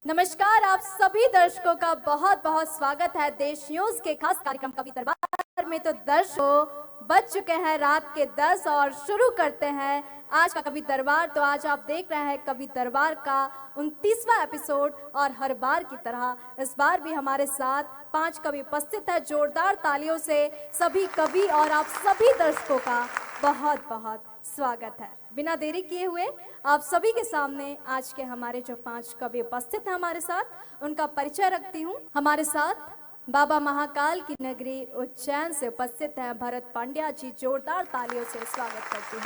नमस्कार, आप सभी दर्शकों का बहुत बहुत स्वागत है देश न्यूज के खास कार्यक्रम कवि दरबार में। तो दर्शकों, बज चुके हैं रात के 10 और शुरू करते हैं आज का कवि दरबार। तो आज आप देख रहे हैं कवि दरबार का 29वां एपिसोड और हर बार की तरह इस बार भी हमारे साथ 5 कवि उपस्थित है। जोरदार तालियों से सभी कवि और आप सभी दर्शकों का बहुत बहुत स्वागत है। बिना देरी किए हुए आप सभी के सामने आज के हमारे जो 5 कवि उपस्थित हैं हमारे साथ, उनका परिचय रखती हूँ। हमारे साथ बाबा महाकाल की नगरी उज्जैन से उपस्थित हैं भरत पांड्या जी। जोरदार तालियों से स्वागत करती हूँ।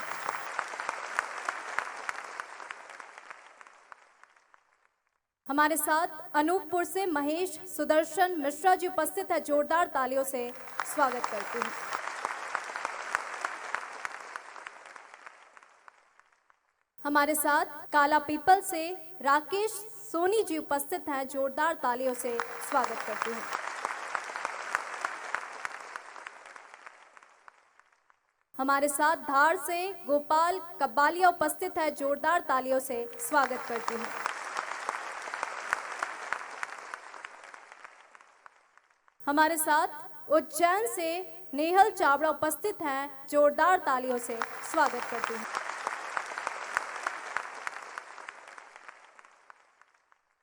हमारे साथ अनूपपुर से महेश सुदर्शन मिश्रा जी उपस्थित है। जोरदार तालियों से स्वागत करती हूँ। हमारे साथ काला पीपल से राकेश सोनी जी उपस्थित हैं। जोरदार तालियों से स्वागत करती हूँ। हमारे साथ धार से गोपाल कबालिया उपस्थित है। जोरदार तालियों से स्वागत करती हूँ। हमारे साथ उज्जैन से नेहल चावड़ा उपस्थित हैं। जोरदार तालियों से स्वागत करती हूँ।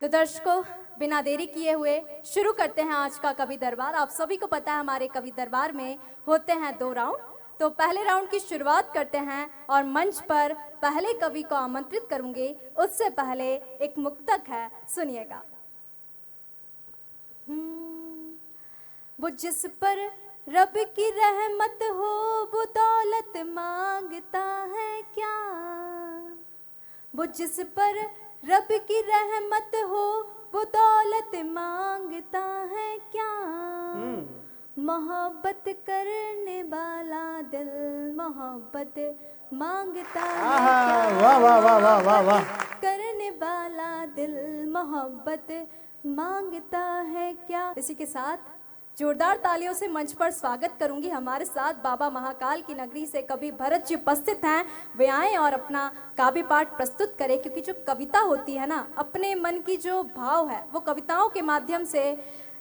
तो दर्शकों, बिना देरी किए हुए शुरू करते हैं आज का कवि दरबार। आप सभी को पता है हमारे कवि दरबार में होते हैं 2 राउंड। तो पहले राउंड की शुरुआत करते हैं और मंच पर पहले कवि को आमंत्रित करूंगी। उससे पहले एक मुक्तक है, सुनिएगा। वो जिस पर रब की रहमत हो वो दौलत मांगता है क्या। वो जिस पर रब की रहमत हो वो दौलत मांगता है क्या। मोहब्बत करने वाला दिल मोहब्बत मांगता है क्या। वाह वाह वाह वाह वाह वाह। करने वाला दिल मोहब्बत मांगता है क्या। इसी के साथ जोरदार तालियों से मंच पर स्वागत करूंगी। हमारे साथ बाबा महाकाल की नगरी से कवि भरत जी उपस्थित हैं। वे आए और अपना काव्य पाठ प्रस्तुत करें, क्योंकि जो कविता होती है ना, अपने मन की जो भाव है वो कविताओं के माध्यम से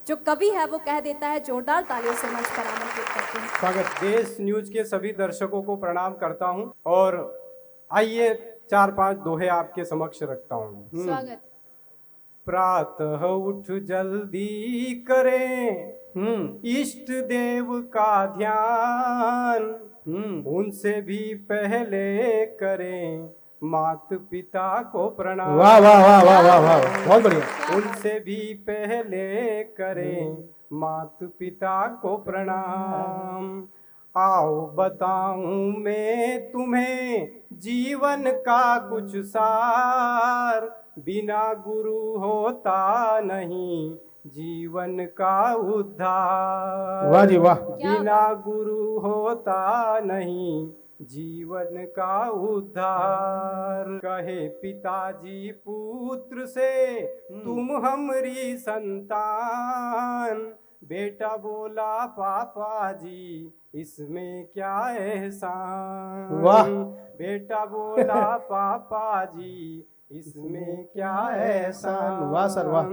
जो कवि है वो कह देता है। जोरदार तालियों से मंच पर आमंत्रित करते हैं। स्वागत। देश न्यूज के सभी दर्शकों को प्रणाम करता हूं और आइए 4-5 दोहे आपके समक्ष रखता हूं। स्वागत। प्रातः उठ जल्दी करें इष्ट देव का ध्यान। उनसे भी पहले करें मात पिता को प्रणाम। वाह वाह वाह वाह वाह वाह, बहुत बढ़िया। उनसे भी पहले करें मात पिता को प्रणाम। आओ बताऊं मैं तुम्हें जीवन का कुछ सार। बिना गुरु होता नहीं जीवन का उद्धार। वाह जी वाह। बिना गुरु होता नहीं जीवन का उद्धार। कहे पिताजी पुत्र से तुम हमरी संतान। बेटा बोला पापा जी इसमें क्या एहसान। वाह। बेटा बोला पापा जी इसमें क्या एहसान। वाह सर वाह।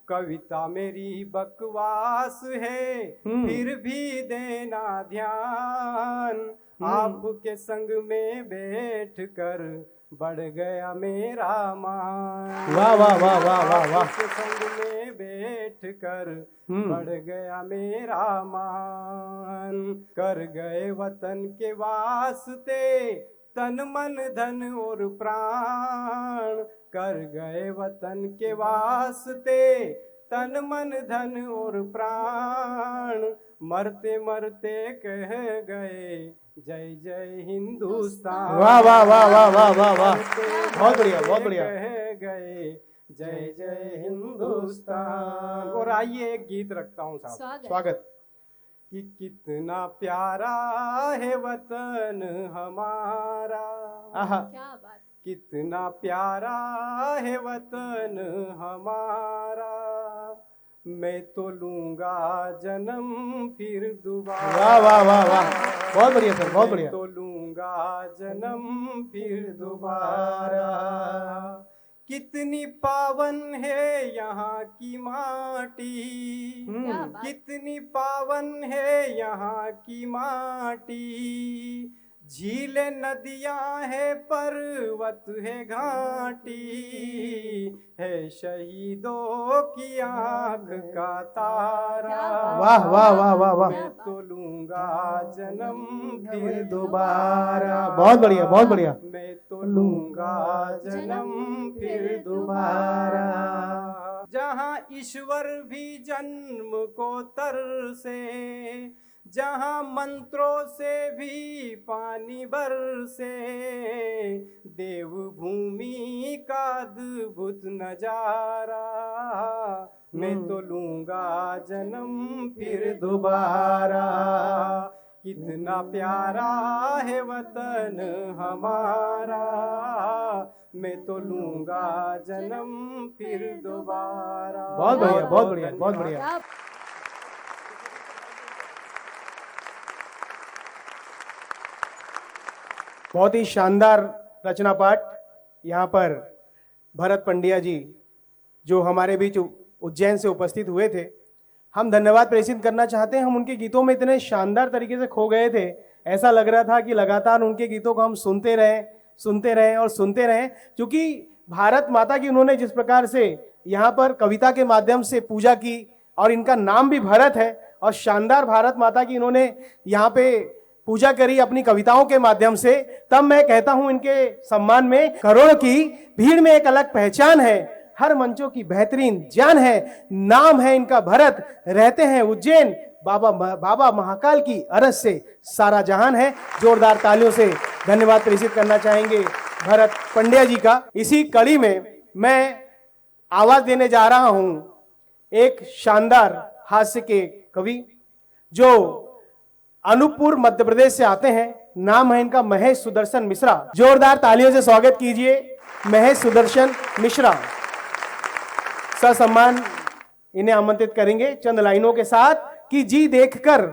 कविता मेरी बकवास है फिर भी देना ध्यान। आपके संग में बैठ कर बढ़ गया मेरा मान। वाह वाह वाह वाह वाह वाह। आपके संग में बैठ कर बढ़ गया मेरा मान। कर गए वतन के वास्ते तन मन धन और प्राण। कर गए वतन के वास्ते तन मन धन और प्राण। मरते मरते कह गए जय जय हिंदुस्तान। वाह वाह वाह वाह वाह वाह वाह, बहुत बढ़िया बहुत बढ़िया। कह गए जय जय हिंदुस्तान। और आइए एक गीत रखता हूँ साहब। स्वागत। कि कितना प्यारा है वतन हमारा। आहा। क्या बात। कितना प्यारा है वतन हमारा। मैं तो लूंगा जन्म फिर दोबारा। वाह वाह वाह वाह, बहुत बढ़िया सर, बहुत बढ़िया। मैं तो लूंगा जन्म फिर दोबारा। कितनी पावन है यहाँ की माटी, क्या बात। कितनी पावन है यहाँ की माटी। झीलें नदियां है पर्वत है घाटी, है शहीदों की आंख का तारा। वाह वाह वाह वाह वाह, मैं तो लूंगा जन्म फिर दोबारा। बहुत बढ़िया बहुत बढ़िया। मैं तो लूंगा जन्म फिर दोबारा। जहाँ ईश्वर भी जन्म को तरसे, जहाँ मंत्रों से भी पानी बरसे, देवभूमि का अद्भुत नजारा। मैं तो लूंगा जन्म फिर दोबारा। कितना प्यारा है वतन हमारा, मैं तो लूंगा जन्म फिर दोबारा। बहुत बढ़िया बहुत बढ़िया बहुत बढ़िया। क्या बहुत ही शानदार रचना पाठ यहाँ पर भरत पंड्या जी जो हमारे बीच उज्जैन से उपस्थित हुए थे, हम धन्यवाद प्रेषित करना चाहते हैं। हम उनके गीतों में इतने शानदार तरीके से खो गए थे, ऐसा लग रहा था कि लगातार उनके गीतों को हम सुनते रहें और सुनते रहें। क्योंकि भारत माता की उन्होंने जिस प्रकार से यहाँ पर कविता के माध्यम से पूजा की, और इनका नाम भी भरत है, और शानदार भारत माता की इन्होंने यहाँ पे पूजा करी अपनी कविताओं के माध्यम से, तब मैं कहता हूं इनके सम्मान में करोड़ों की भीड़ में एक अलग पहचान है, हर मंचों की बेहतरीन जान है, नाम है इनका भरत, रहते हैं उज्जैन, बाबा महाकाल की अरज से सारा जहान है। जोरदार तालियों से धन्यवाद प्रेषित करना चाहेंगे भरत पंड्या जी का। इसी कड़ी में मैं आवाज देने जा रहा हूं एक शानदार हास्य के कवि जो अनूपपुर मध्य प्रदेश से आते हैं। नाम है इनका महेश सुदर्शन मिश्रा। जोरदार तालियों से स्वागत कीजिए महेश सुदर्शन मिश्रा। ससम्मान इन्हें आमंत्रित करेंगे चंद लाइनों के साथ कि जी देखकर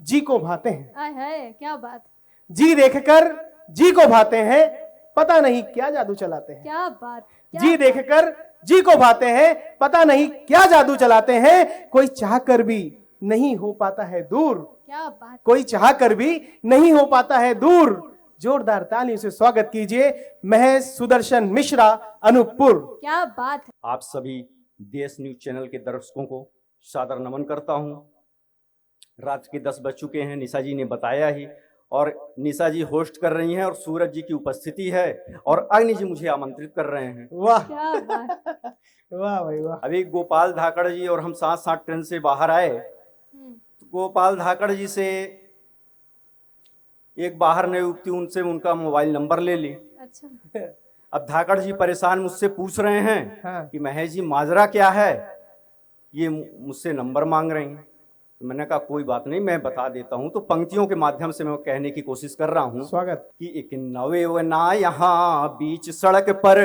जी को भाते हैं। आय हाय, क्या बात। जी देखकर जी को भाते हैं, पता नहीं क्या जादू चलाते हैं। क्या बात। जी देखकर जी को भाते हैं, पता नहीं क्या जादू चलाते हैं। कोई चाह कर भी नहीं हो पाता है दूर, क्या बात। कोई चाह कर भी नहीं हो पाता है दूर। जोरदार तालियों से स्वागत कीजिए महेश सुदर्शन मिश्रा अनूपपुर। क्या बात है। आप सभी देश न्यूज चैनल के दर्शकों को सादर नमन करता हूं। रात के 10 बज चुके हैं, निशा जी ने बताया ही, और निशा जी होस्ट कर रही हैं और सूरज जी की उपस्थिति है और अग्नि जी मुझे आमंत्रित कर रहे हैं। वाह क्या बात। वाह भाई वाह। अभी गोपाल धाकड़ जी और हम साथ साथ ट्रेन से बाहर आए, गोपाल धाकड़ जी से एक बाहर नई युवती, उनसे उनका मोबाइल नंबर ले ली। अच्छा। अब धाकड़ जी परेशान मुझसे पूछ रहे हैं हाँ। कि महेश जी माजरा क्या है, ये मुझसे नंबर मांग रही हैं। तो मैंने कहा कोई बात नहीं, मैं बता देता हूं। तो पंक्तियों के माध्यम से मैं कहने की कोशिश कर रहा हूं स्वागत। कि एक नवेवना यहाँ बीच सड़क पर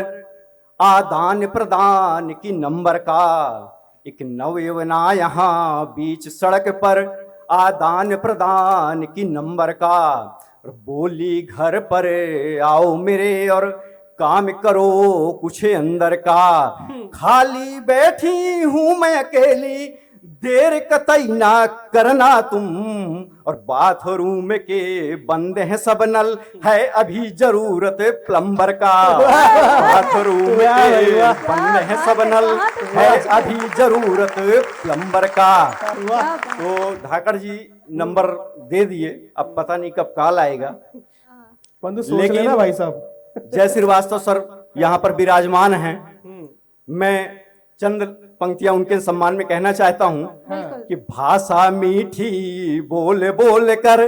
आदान प्रदान की नंबर का, एक नवेवना यहाँ बीच सड़क पर आदान प्रदान की नंबर का, और बोली घर पर आओ मेरे और काम करो कुछ अंदर का। खाली बैठी हूं मैं अकेली, देर कतई ना करना तुम, और बाथरूम के बंद हैं सब नल, है अभी जरूरत प्लम्बर का। बाथरूम के बंद हैं सब नल, है अभी जरूरत प्लम्बर का। तो धाकड़ जी नंबर दे दिए, अब पता नहीं कब कॉल आएगा। बंधु सोच लेना भाई साहब। जय श्रीवास्तव सर यहाँ पर विराजमान हैं। मैं चंद पंक्तियां उनके सम्मान में कहना चाहता हूं कि भाषा मीठी बोल बोल कर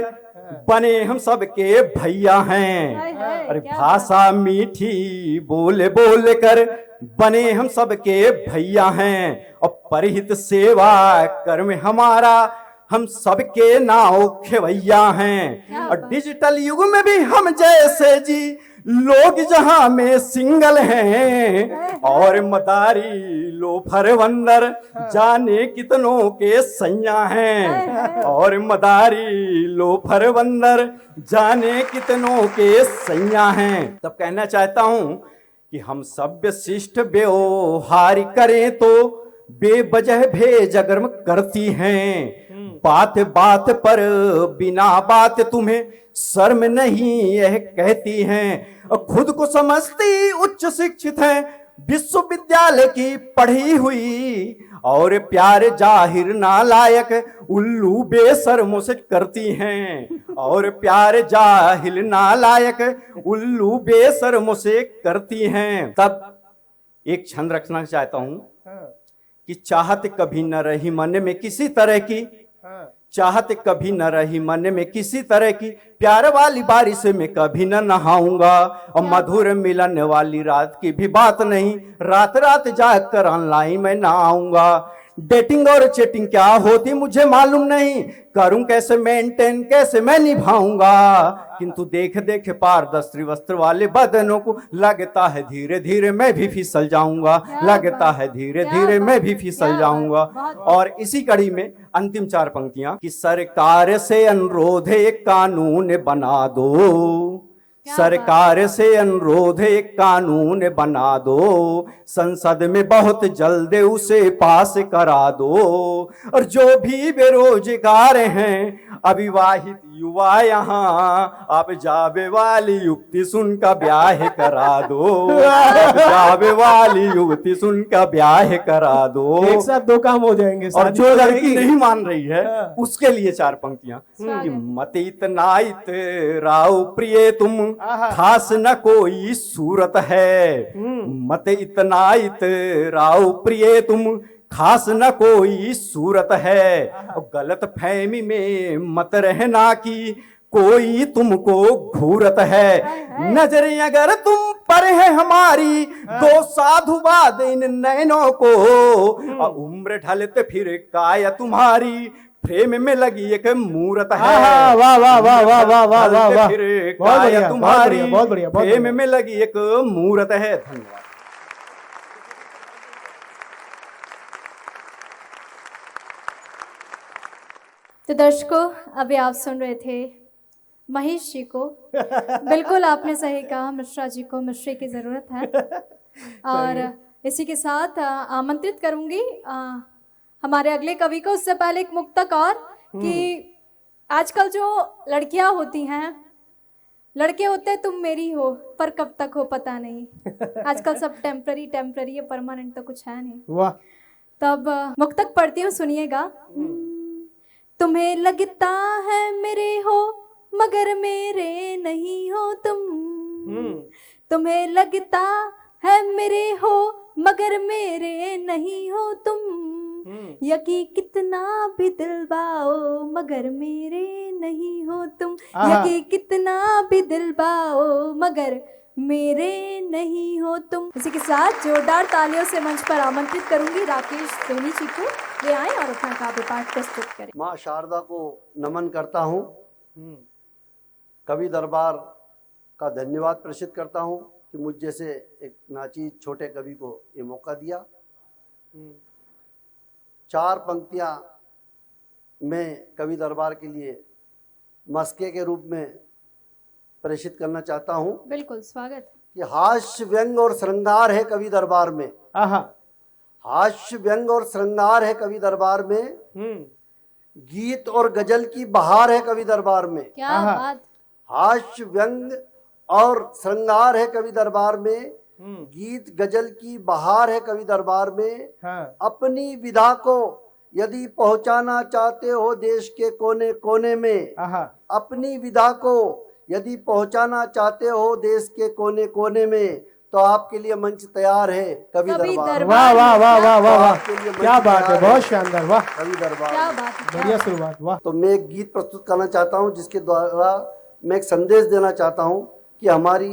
बने हम सबके भैया हैं। अरे भाषा मीठी बोल बोल कर बने हम सबके भैया हैं, और परहित सेवा कर्म हमारा हम सबके नाव खेवैया हैं। और डिजिटल युग में भी हम जैसे जी लोग जहां में सिंगल हैं, और मदारी लोफर वंदर जाने कितनों के सैया हैं। और मदारी लोफर वंदर जाने कितनों के सैया हैं। तब कहना चाहता हूं कि हम सभ्य शिष्ट व्यवहार करें तो बेवजह भेजगर्म करती हैं। बात बात पर बिना बात तुम्हें शर्म नहीं यह कहती हैं। और खुद को समझती उच्च शिक्षित हैं, विश्वविद्यालय की पढ़ी हुई, और प्यार जाहिर नालायक उल्लू बेशर्मों से करती हैं। और प्यार जाहिल नालायक उल्लू बेशर्मों से करती हैं। तब एक छंद रखना चाहता हूं कि चाहत कभी न रही मन में किसी तरह की, चाहत कभी न रही मन में किसी तरह की, प्यार वाली बारिश में कभी न नहाऊंगा। और मधुर मिलन वाली रात की भी बात नहीं, रात रात जाग कर ऑनलाइन मैं ना आऊंगा। डेटिंग और चैटिंग क्या होती मुझे मालूम नहीं, करूं कैसे मेंटेन, कैसे मैं निभाऊंगा। किंतु देख देख पारदर्शी वस्त्र वाले बदनों को लगता है धीरे धीरे मैं भी फिसल जाऊंगा, लगता है धीरे धीरे मैं भी फिसल जाऊंगा। और इसी कड़ी में अंतिम 4 पंक्तियां कि सरकार से अनुरोध एक कानून बना दो, सरकार से अनुरोध एक कानून बना दो, संसद में बहुत जल्द उसे पास करा दो। और जो भी बेरोजगार हैं अविवाहित युवा यहाँ, आप जाबे वाली युक्ति सुनकर ब्याह करा दो, जाबे वाली युक्ति सुनकर ब्याह करा दो। एक साथ 2 काम हो जाएंगे। और शादी जो हो लड़की जाएगी। नहीं मान रही है उसके लिए 4 पंक्तियां कि मत इतना इतराओ प्रिय तुम, खास न कोई सूरत है। मत इतना इतराओ प्रिय तुम, खास न कोई सूरत है। और गलत फहमी में मत रहना कि कोई तुमको घूरत है। नजरें अगर तुम पर है हमारी, दो साधुवाद इन नैनों को। और उम्र ढलते फिर काया तुम्हारी, प्रेम में लगी एक मूरत है। वाह वाह वाह वाह वाह वाह वाह वाह वाह, फिर बहुत बढ़िया, काया तुम्हारी, बहुत बढ़िया, बहुत प्रेम बढ़िया। में लगी एक मूरत है। धन्यवाद। तो दर्शकों, अभी आप सुन रहे थे महेश जी को। बिल्कुल आपने सही कहा, मिश्रा जी को मिश्रे की जरूरत है। और इसी के साथ आमंत्रित करूंगी हमारे अगले कवि को। उससे पहले एक मुक्तक और कि आजकल जो लड़कियां होती हैं, लड़के होते तुम मेरी हो पर कब तक हो पता नहीं। आजकल सब टेम्पररी टेम्पररी है, परमानेंट तो कुछ है नहीं। वाह। तब मुक्तक पढ़ती हूँ, सुनिएगा। तुम्हें लगता है मेरे हो मगर मेरे नहीं हो तुम, तुम्हें लगता है मेरे हो मगर मेरे नहीं हो तुम। यकी कितना भी दिलबाओ मगर मेरे नहीं हो तुम, यकी कितना भी दिलबाओ मगर मेरे नहीं हो तुम। इसी के साथ जोरदार तालियों से मंच पर आमंत्रित करूंगी राकेश सोनी जी को। वे आए और अपना काव्य पाठ प्रस्तुत करें। माँ शारदा को नमन करता हूँ, कवि दरबार का धन्यवाद प्रेषित करता हूँ कि मुझ जैसे एक नाचीज छोटे कवि को ये मौका दिया। 4 पंक्तियाँ मैं कवि दरबार के लिए मस्के के रूप में प्रेषित करना चाहता हूँ। बिल्कुल स्वागत कि हास्य व्यंग और श्रृंगार है कवि दरबार में, आहा। हास्य व्यंग और श्रृंगार है कवि दरबार में, गीत और गजल की बहार है कवि दरबार में। क्या बात। हास्य व्यंग और श्रृंगार है कवि दरबार में, गीत गजल की बहार है कवि दरबार में। अपनी विधा को यदि पहुंचाना चाहते हो देश के कोने कोने में, अपनी विधा को यदि पहुंचाना चाहते हो देश के कोने कोने में, तो आपके लिए मंच तैयार है कवि दरबार। वाह वाह वाह वाह वाह वाह, आपके लिए मंच क्या बात है, तैयार बहुत शानदार। वाह, कवि दरबार। क्या बात है, क्या बढ़िया शुरुआत। वाह। तो मैं एक गीत प्रस्तुत करना चाहता हूं जिसके द्वारा मैं एक संदेश देना चाहता हूं कि हमारी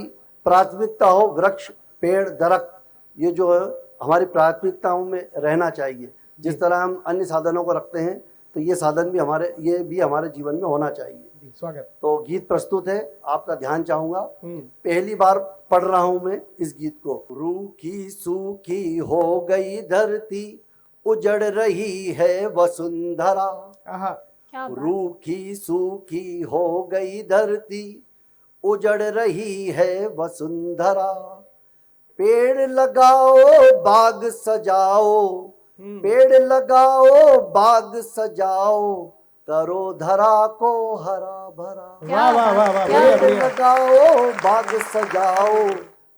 प्राथमिकता हो वृक्ष, पेड़, दरख्त, ये जो है हमारी प्राथमिकताओं में रहना चाहिए। जिस तरह हम अन्य साधनों को रखते हैं तो ये साधन भी हमारे जीवन में होना चाहिए। स्वागत। तो गीत प्रस्तुत है, आपका ध्यान चाहूंगा। पहली बार पढ़ रहा हूं मैं इस गीत को। रूखी सूखी हो गई धरती, उजड़ रही है वसुंधरा। क्या बात। रूखी सूखी हो गई धरती, उजड़ रही है वसुंधरा। पेड़ लगाओ बाग सजाओ, पेड़ लगाओ बाग सजाओ, करो धरा को हरा भरा। वाह वाह वाह वाह, बढ़िया पेड़ बढ़िया। लगाओ बाग सजाओ,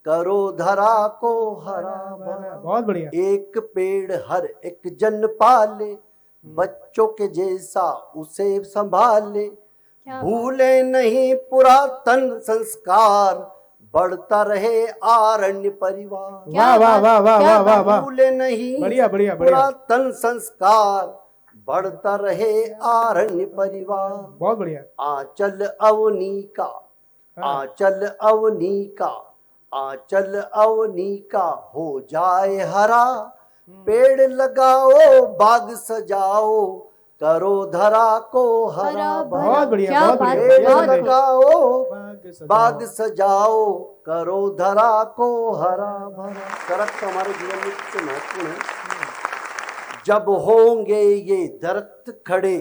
करो धरा को हरा भरा। बहुत बढ़िया। एक पेड़ हर एक जन पाले, बच्चों के जैसा उसे संभाले, भूले नहीं पुरातन संस्कार, बढ़ता रहे आरण्य परिवार। वाह वाह वाह वाह वाह वाह वाह, भूले नहीं बढ़िया बढ़िया बढ़िया, पुरातन संस्कार, बढ़ता रहे आरण्य परिवार। बहुत बढ़िया। आंचल अवनी का, आंचल अवनी का, आंचल अवनी का हो जाए हरा, पेड़ लगाओ बाग सजाओ, करो धरा को हरा भरा। बहुत बढ़िया, क्या बहुत बात, बढ़िया। पेड़ बहुत बढ़िया। लगाओ बाग बाग सजाओ, करो धरा को हरा भरा। दरख्त हमारे जीवन में कितने महत्वपूर्ण है। जब होंगे ये दरख्त खड़े,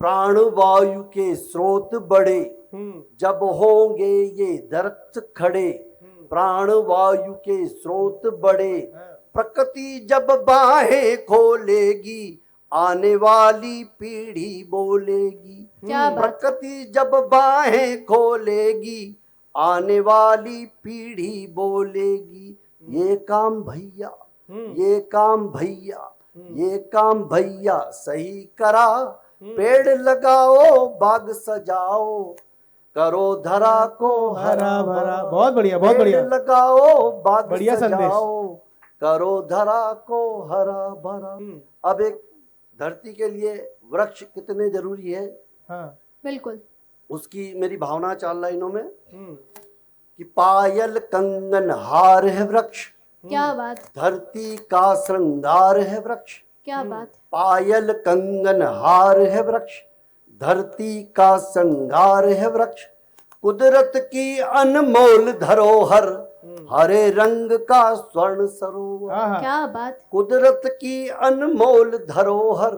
प्राण वायु के स्रोत बढ़े, जब होंगे ये दरख्त खड़े, प्राण वायु के स्रोत बढ़े, प्रकृति जब बाहें खोलेगी, आने वाली पीढ़ी बोलेगी। क्या बात। प्रकृति जब बाहें खोलेगी, आने वाली पीढ़ी बोलेगी। ये काम भैया, ये काम भैया, ये काम भैया सही करा, पेड़ लगाओ बाग सजाओ, करो धरा को हरा भरा। बहुत बढ़िया, बहुत पेड़ बढ़िया। लगाओ बाग बढ़िया संदेश। सजाओ, करो धरा को हरा भरा। अब एक धरती के लिए वृक्ष कितने जरूरी है, हाँ, बिल्कुल। उसकी मेरी भावना 4 लाइनों में कि पायल कंगन हार है वृक्ष, क्या बात, धरती का श्रृंगार है वृक्ष। क्या बात। पायल कंगन हार है वृक्ष, धरती का श्रृंगार है वृक्ष, कुदरत की अनमोल धरोहर, हरे रंग का स्वर्ण सरोवर। हाँ, क्या बात। कुदरत की अनमोल धरोहर,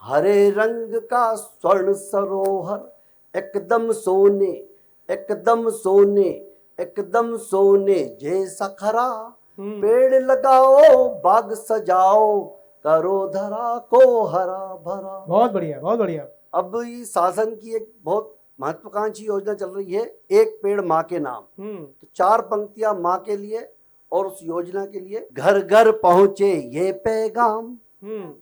हरे रंग का स्वर्ण सरोवर, एकदम सोने, एकदम सोने, एकदम सोने जैसा खरा, पेड़ लगाओ बाग सजाओ, करो धरा को हरा भरा। बहुत बढ़िया, बहुत बढ़िया। अब ये शासन की एक बहुत महत्वाकांक्षी योजना चल रही है, एक पेड़ माँ के नाम। तो 4 पंक्तियां माँ के लिए और उस योजना के लिए। घर घर पहुंचे ये पैगाम,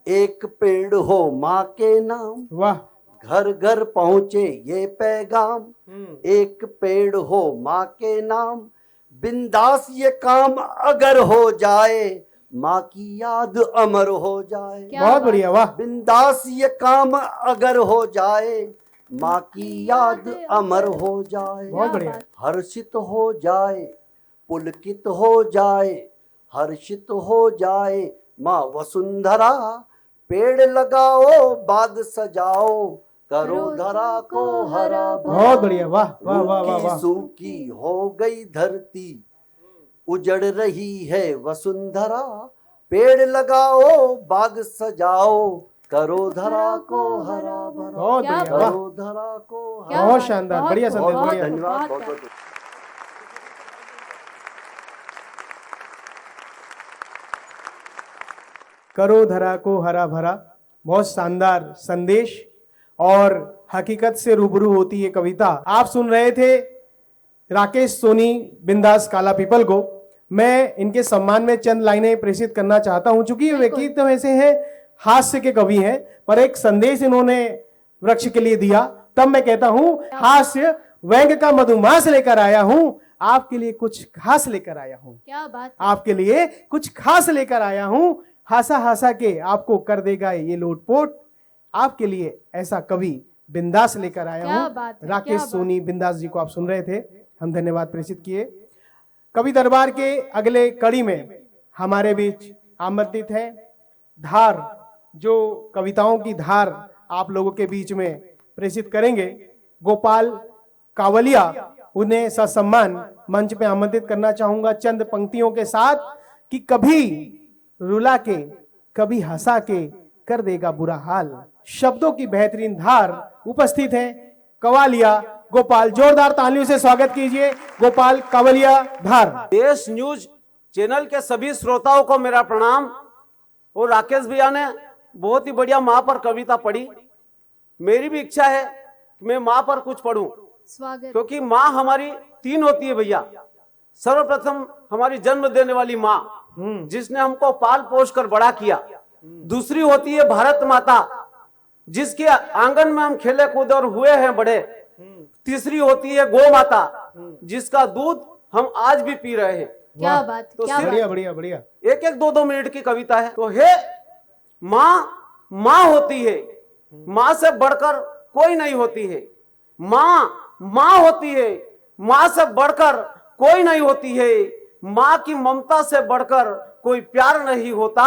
एक पेड़ हो माँ के नाम। वाह, घर घर पहुंचे ये पैगाम, एक पेड़ हो माँ के नाम, बिंदास ये काम अगर हो जाए, माँ की याद अमर हो जाए। क्या बहुत बात। बढ़िया, वाह। बिंदास ये काम अगर हो जाए, माँ की याद अमर हो जाए। बहुत क्या बढ़िया। बात। हर्षित हो जाए, पुलकित हो जाए, हर्षित हो जाए माँ वसुंधरा, पेड़ लगाओ बाग सजाओ, करो धरा को हरा भरा। बहुत बढ़िया, वाह वाह वाह वाह वाह। सूखी हो गई धरती, उजड़ रही है वसुंधरा, पेड़ लगाओ बाग सजाओ, करो धरा को हरा भरा। बहुत क्या बढ़िया, वाह। करो धरा को हरा। क्या बहुत बात, शानदार, बहुत बढ़िया बहुत संदेश, बहुत बढ़िया। धन्यवाद, बहुत बहुत बहुत। बहुत। करो धरा को हरा भरा, बहुत शानदार संदेश और हकीकत से रूबरू होती है कविता। आप सुन रहे थे राकेश सोनी बिंदास काला पीपल को। मैं इनके सम्मान में चंद लाइनें प्रेषित करना चाहता हूं। चूंकि ये बिल्कुल। व्यक्तित्व ऐसे हैं, हास्य के कवि हैं, पर एक संदेश इन्होंने वृक्ष के लिए दिया। तब मैं कहता हूं, हास्य व्यंग का मधुमास लेकर आया हूं, आपके लिए कुछ खास लेकर आया हूं। क्या बात। आपके लिए कुछ खास लेकर आया हूं, हासा हासा के आपको कर देगा ये लोटपोट। आपके लिए ऐसा कवि बिंदास लेकर आया क्या हूं। बात है, राकेश क्या बात। सोनी बिंदास जी को आप सुन रहे थे, हम धन्यवाद प्रेषित किए। कवि दरबार के अगले कड़ी में हमारे बीच आमंत्रित है धार, जो कविताओं की धार आप लोगों के बीच में प्रेषित करेंगे, गोपाल कावलिया। उन्हें ससम्मान मंच पे आमंत्रित करना चाहूंगा चंद पंक्तियों के साथ कि कभी रुला के कभी हंसा के कर देगा बुरा हाल। शब्दों की बेहतरीन धार उपस्थित है कवालिया गोपाल। जोरदार तालियों से स्वागत कीजिए गोपाल कावलिया धार। देश न्यूज चैनल के सभी श्रोताओं को मेरा प्रणाम। और राकेश भैया ने बहुत ही बढ़िया माँ पर कविता पढ़ी। मेरी भी इच्छा है कि मैं माँ पर कुछ पढ़ूं, स्वागत। क्योंकि माँ हमारी तीन होती है भैया। सर्वप्रथम हमारी जन्म देने वाली माँ, जिसने हमको पाल पोष कर बड़ा किया। दूसरी होती है भारत माता, जिसके आंगन में हम खेले कूदे और हुए हैं बड़े। तीसरी होती है गौ माता, जिसका दूध हम आज भी पी रहे हैं। क्या बात, तो क्या बढ़िया बात। बढ़िया बढ़िया। एक एक 2-2 मिनट की कविता है। तो हे माँ होती है, माँ से बढ़कर कोई नहीं होती है। माँ होती है, माँ से बढ़कर कोई नहीं होती है। माँ की ममता से बढ़कर कोई प्यार नहीं होता।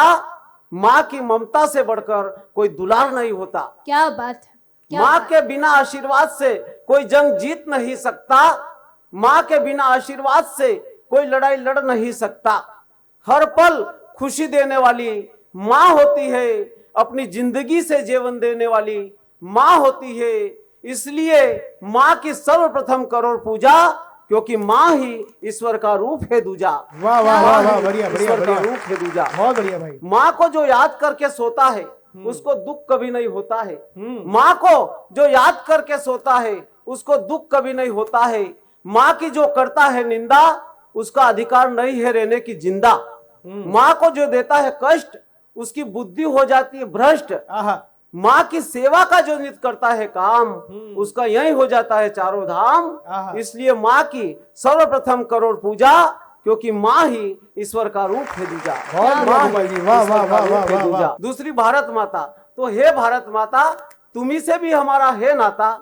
माँ की ममता से बढ़कर कोई दुलार नहीं होता। क्या बात, क्या माँ बात। के बिना आशीर्वाद से कोई जंग जीत नहीं सकता। माँ के बिना आशीर्वाद से कोई लड़ाई लड़ नहीं सकता। हर पल खुशी देने वाली माँ होती है, अपनी जिंदगी से जीवन देने वाली माँ होती है। इसलिए माँ की सर्वप्रथम करो पूजा, क्योंकि माँ ही ईश्वर का रूप है दूजा। वाह वाह वाह वाह, बढ़िया बढ़िया ईश्वर का बढ़िया, रूप है दूजा। बहुत बढ़िया भाई। माँ को जो याद करके सोता है उसको दुख कभी नहीं होता है। माँ को जो याद करके सोता है उसको दुख कभी नहीं होता है। माँ की जो करता है निंदा, उसका अधिकार नहीं है रहने की जिंदा। माँ को जो देता है कष्ट, उसकी बुद्धि हो जाती है भ्रष्ट। आहा, माँ की सेवा का जो नित्य करता है काम, उसका यही हो जाता है चारों धाम। इसलिए माँ की सर्वप्रथम करो पूजा, क्योंकि माँ ही ईश्वर का रूप है दूजा। बहुत बढ़िया माँ गोपाल ही जी, वाह ईश्वर वाह का वाह रूप है वाह वाह दूजा। वाह। दूसरी भारत माता। तो हे भारत माता, तुम्ही से भी हमारा है नाता।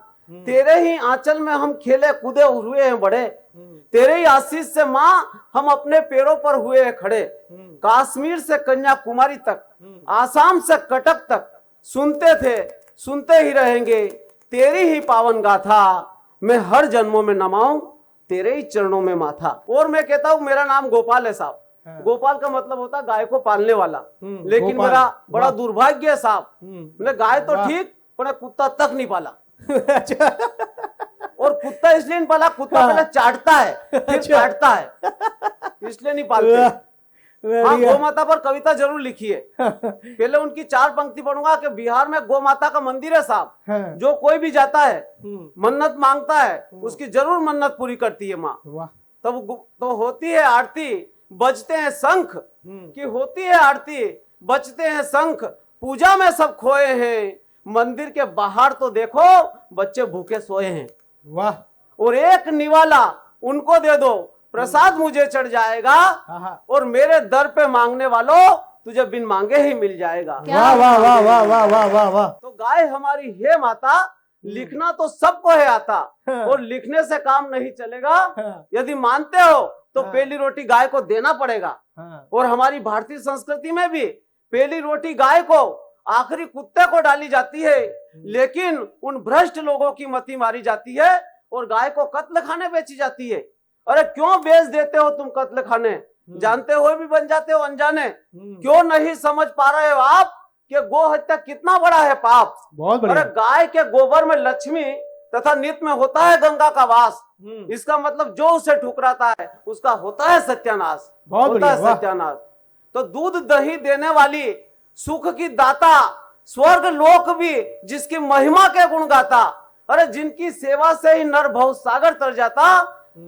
तेरे ही आंचल में हम खेले कूदे हुए हैं बड़े। तेरे ही आशीष से माँ हम अपने पैरों पर हुए हैं खड़े। कश्मीर से कन्याकुमारी तक, आसाम से कटक तक सुनते थे, सुनते ही रहेंगे तेरी ही पावन गाथा। मैं हर जन्मों में नमाऊं तेरे ही चरणों में माथा। और मैं कहता हूं मेरा नाम गोपाल है साहब। गोपाल का मतलब होता है गाय को पालने वाला। लेकिन गोपाल, मेरा बड़ा वाह। दुर्भाग्य है साहब, मैंने गाय तो वाह। ठीक पर कुत्ता तक नहीं पाला। अच्छा, और कुत्ता इसलिए नहीं पाला, कुत्ता पहले चाटता है फिर काटता है, इसलिए नहीं पालते। वाह, हाँ, बढ़िया। गौ माता पर कविता जरूर लिखिए। पहले उनकी 4 पंक्ति पढ़ूंगा कि बिहार में गौ माता का मंदिर है साहब। हाँ, जो कोई भी जाता है मन्नत मांगता है, उसकी जरूर मन्नत पूरी करती है माँ। वाह, तब तो होती है आरती, बजते हैं शंख। कि होती है आरती, बजते हैं शंख, पूजा में सब खोए हैं। मंदिर के बाहर तो देखो बच्चे भूखे सोए हैं। वाह, और एक निवाला उनको दे दो, प्रसाद मुझे चढ़ जाएगा। आहा, और मेरे दर पे मांगने वालों, तुझे बिन मांगे ही मिल जाएगा। वाह वाह वाह वाह वाह वाह वाह वाह। तो गाय हमारी है माता, लिखना तो सबको है आता। और लिखने से काम नहीं चलेगा। यदि मानते हो तो पहली रोटी गाय को देना पड़ेगा। और हमारी भारतीय संस्कृति में भी पहली रोटी गाय को, आखिरी कुत्ते को डाली जाती है। लेकिन उन भ्रष्ट लोगों की मती मारी जाती है और गाय को कत्ल खाने बेची जाती है। अरे क्यों बेच देते हो तुम कत्ल खाने? जानते हुए भी बन जाते हो अनजाने। क्यों नहीं समझ पा रहे हो आप कि गो हत्या कितना बड़ा है पाप? बहुत अरे बढ़िया। गाय के गोबर में लक्ष्मी तथा नित्य में होता है गंगा का वास। इसका मतलब जो उसे ठुकराता है उसका होता है सत्यानाश। बहुत होता बढ़िया, है वाह। सत्यानाश। तो दूध दही देने वाली, सुख की दाता, स्वर्ग लोक भी जिसकी महिमा के गुण गाता। अरे जिनकी सेवा से ही नर भव सागर तर जाता।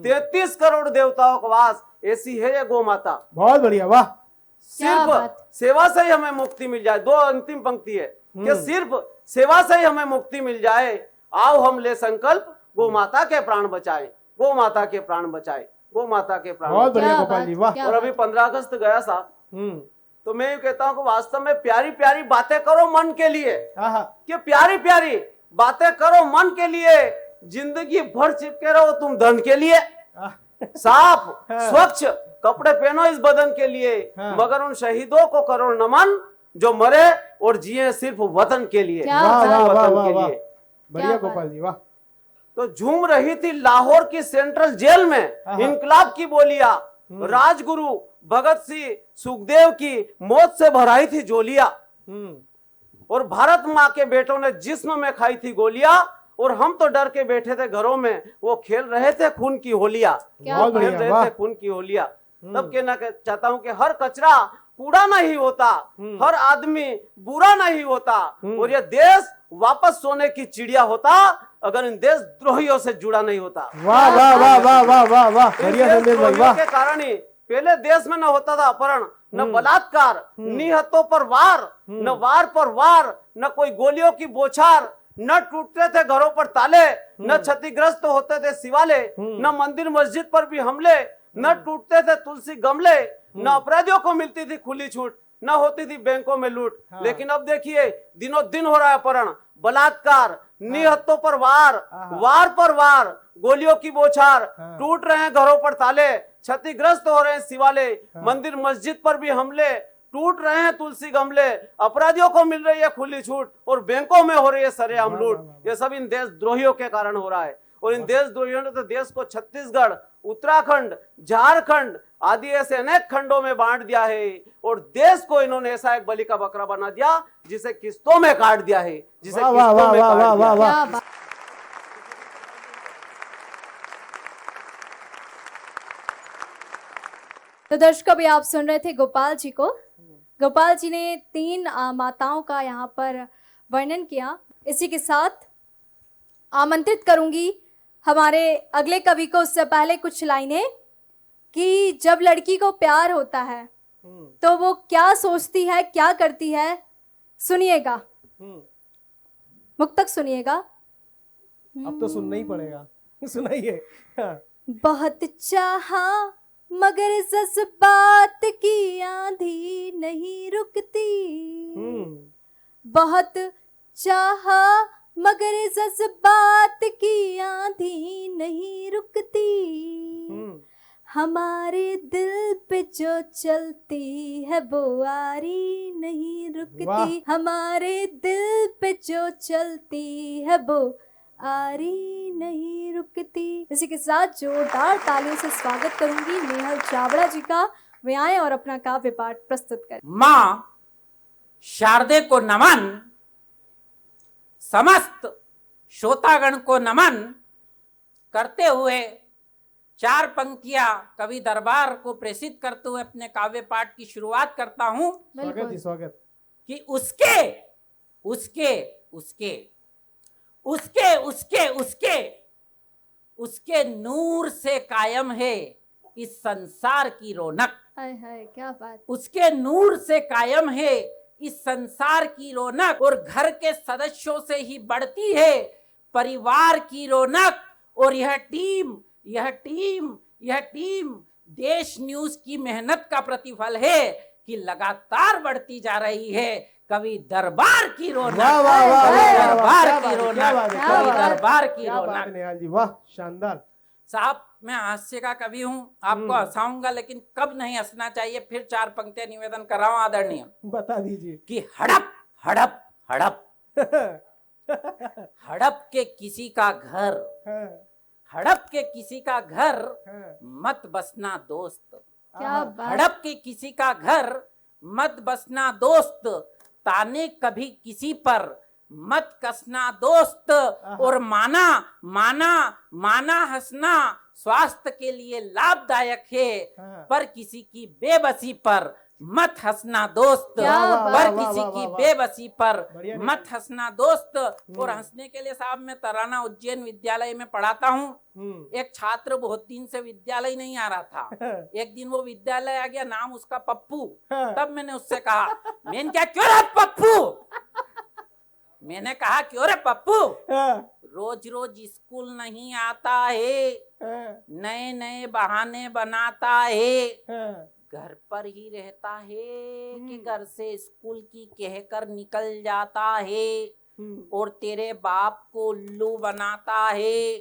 33 करोड़ देवताओं का वास, ऐसी है ये गौ माता। बहुत बढ़िया, वाह। क्या सिर्फ बात। सेवा से ही हमें मुक्ति मिल जाए। 2 अंतिम पंक्ति है कि सिर्फ सेवा से ही हमें मुक्ति मिल जाए। आओ हम ले संकल्प, गौ माता के प्राण बचाए, गौ माता के प्राण बचाए, गौ माता के प्राण बहुत बचाए। बढ़िया क्या गोपाल बात, जी, वाह। क्या और अभी बात। 15 अगस्त गया साहब, तो मैं ये कहता हूँ कि वास्तव में प्यारी प्यारी बातें करो मन के लिए। आहा, कि प्यारी प्यारी बातें करो मन के लिए, जिंदगी भर चिपके रहो तुम धन के लिए। आह, साफ स्वच्छ कपड़े पहनो इस बदन के लिए, हाँ। मगर उन शहीदों को करो नमन जो मरे और जिए सिर्फ वतन के लिए। क्या वाह बात। वाह वाह वतन वाह के वाह, लिए। बढ़िया क्या बात। गोपाल जी, वाह। तो झूम रही थी लाहौर की सेंट्रल जेल में हाँ। इनकलाब की बोलियां। राजगुरु भगत सिंह सुखदेव की मौत से भराई थी जोलियां। और भारत माँ के बेटों ने जिस्म में खाई थी गोलियां। और हम तो डर के बैठे थे घरों में, वो खेल रहे थे खून की होलियां। क्या बहुत बात। खेल बढ़िया, रहे वाह। थे खून की होलियां। तब कहना चाहता हूँ कि हर कचरा कूड़ा नहीं होता, हर आदमी बुरा नहीं होता, और ये देश वापस सोने की चिड़िया होता अगर इन देशद्रोहियों से जुड़ा नहीं होता। वाह वाह वाह वाह वाह वाह वाह, बढ़िया संदेश भाई, वाह। के कारण ही पहले देश में न होता था अपहरण, न बलात्कार, निहत्तों पर वार, न वार पर वार, न कोई गोलियों की बौछार, न टूटते थे घरों पर ताले, न क्षतिग्रस्त होते थे शिवालय, न मंदिर मस्जिद पर भी हमले, न टूटते थे तुलसी गमले, न अपराधियों को मिलती थी खुली छूट, न होती थी बैंकों में लूट। लेकिन अब देखिए दिनों दिन हो रहा है अपहरण, बलात्कार, निहत्तों पर वार, वार पर वार, गोलियों की बौछार, टूट रहे हैं घरों पर ताले, क्षतिग्रस्त हो रहे हैं शिवालय, मंदिर मस्जिद पर भी हमले, टूट रहे हैं तुलसी गमले, अपराधियों को मिल रही है खुली छूट और बैंकों में हो रही है सरेआम लूट। ये सब इन देशद्रोहियों के कारण हो रहा है। और इन देशद्रोहियों ने तो देश को छत्तीसगढ़, उत्तराखंड, झारखंड आदि ऐसे अनेक खंडों में बांट दिया है, और देश को इन्होंने ऐसा एक बलि का बकरा बना दिया जिसे किस्तों में काट दिया है, जिसे वाह वाह किस्तों में वाह काट वाह दिया वाह है। वाह। क्या बात। तो दर्शकों भी आप सुन रहे थे गोपाल जी को। गोपाल जी ने 3 माताओं का यहाँ पर वर्णन किया। इसी के साथ आमंत्रित करूंगी हमारे अगले कवि को। उससे पहले कुछ लाइनें कि जब लड़की को प्यार होता है तो वो क्या सोचती है, क्या करती है, सुनिएगा, मुक्तक सुनिएगा। अब तो सुनना ही पड़ेगा, सुनाइए। हाँ। बहुत चाहा मगर जज्बात की आंधी नहीं रुकती, बहुत चाहा मगर जज्बात की आंधी नहीं रुकती, हमारे दिल पे जो चलती है वो आरी नहीं रुकती, हमारे दिल पे जो चलती है वो आरी नहीं रुकती। इसी के साथ जोरदार तालियों से स्वागत करूंगी नेहल चावड़ा जी का। वे आए और अपना काव्य पाठ प्रस्तुत करें। माँ शारदे को नमन, समस्त श्रोतागण को नमन करते हुए 4 पंक्तियां कवि दरबार को प्रेषित करते हुए अपने काव्य पाठ की शुरुआत करता हूं। स्वागत ही स्वागत। कि उसके उसके उसके उसके उसके उसके उसके नूर से कायम है इस संसार की रौनक। हाय हाय क्या बात। उसके नूर से कायम है इस संसार की रौनक, और घर के सदस्यों से ही बढ़ती है परिवार की रौनक। और यह टीम देश न्यूज की मेहनत का प्रतिफल है कि लगातार बढ़ती जा रही है कवि दरबार की रौनक। वाह वाह वाह कवि वाह, दरबार क्या की बात है, रौनक, क्या बात है, कवि क्या बात है, दरबार की क्या बात है रौनक। नेहाल जी, वाह शानदार। साहब मैं हास्य का कवि हूँ, आपको हंसाऊंगा, लेकिन कब नहीं हंसना चाहिए फिर 4 पंक्तियां निवेदन कर रहा हूं आदरणीय बता दीजिए। कि हड़प हड़प हड़प हड़प के किसी का घर, हड़प के किसी का घर मत बसना दोस्त, क्या बात। हड़प के किसी का घर मत बसना दोस्त, ताने कभी किसी पर मत कसना दोस्त। और माना माना माना हंसना स्वास्थ्य के लिए लाभदायक है, पर किसी की बेबसी पर मत हंसना दोस्त, क्या बात। पर वाह, किसी वाह, की वाह, वाह। बेबसी पर बढ़िया मत हंसना दोस्त। और हंसने के लिए साहब मैं तराना उज्जैन विद्यालय में पढ़ाता हूँ। एक छात्र बहुत दिन से विद्यालय नहीं आ रहा था, एक दिन वो विद्यालय आ गया, नाम उसका पप्पू। तब मैंने उससे कहा, मैंने क्या क्यों रे पप्पू, मैंने कहा क्यों रे पप्पू, रोज रोज स्कूल नहीं आता है, नए नए बहाने बनाता है, घर पर ही रहता है कि घर से स्कूल की कहकर निकल जाता है, और तेरे बाप को उल्लू बनाता है।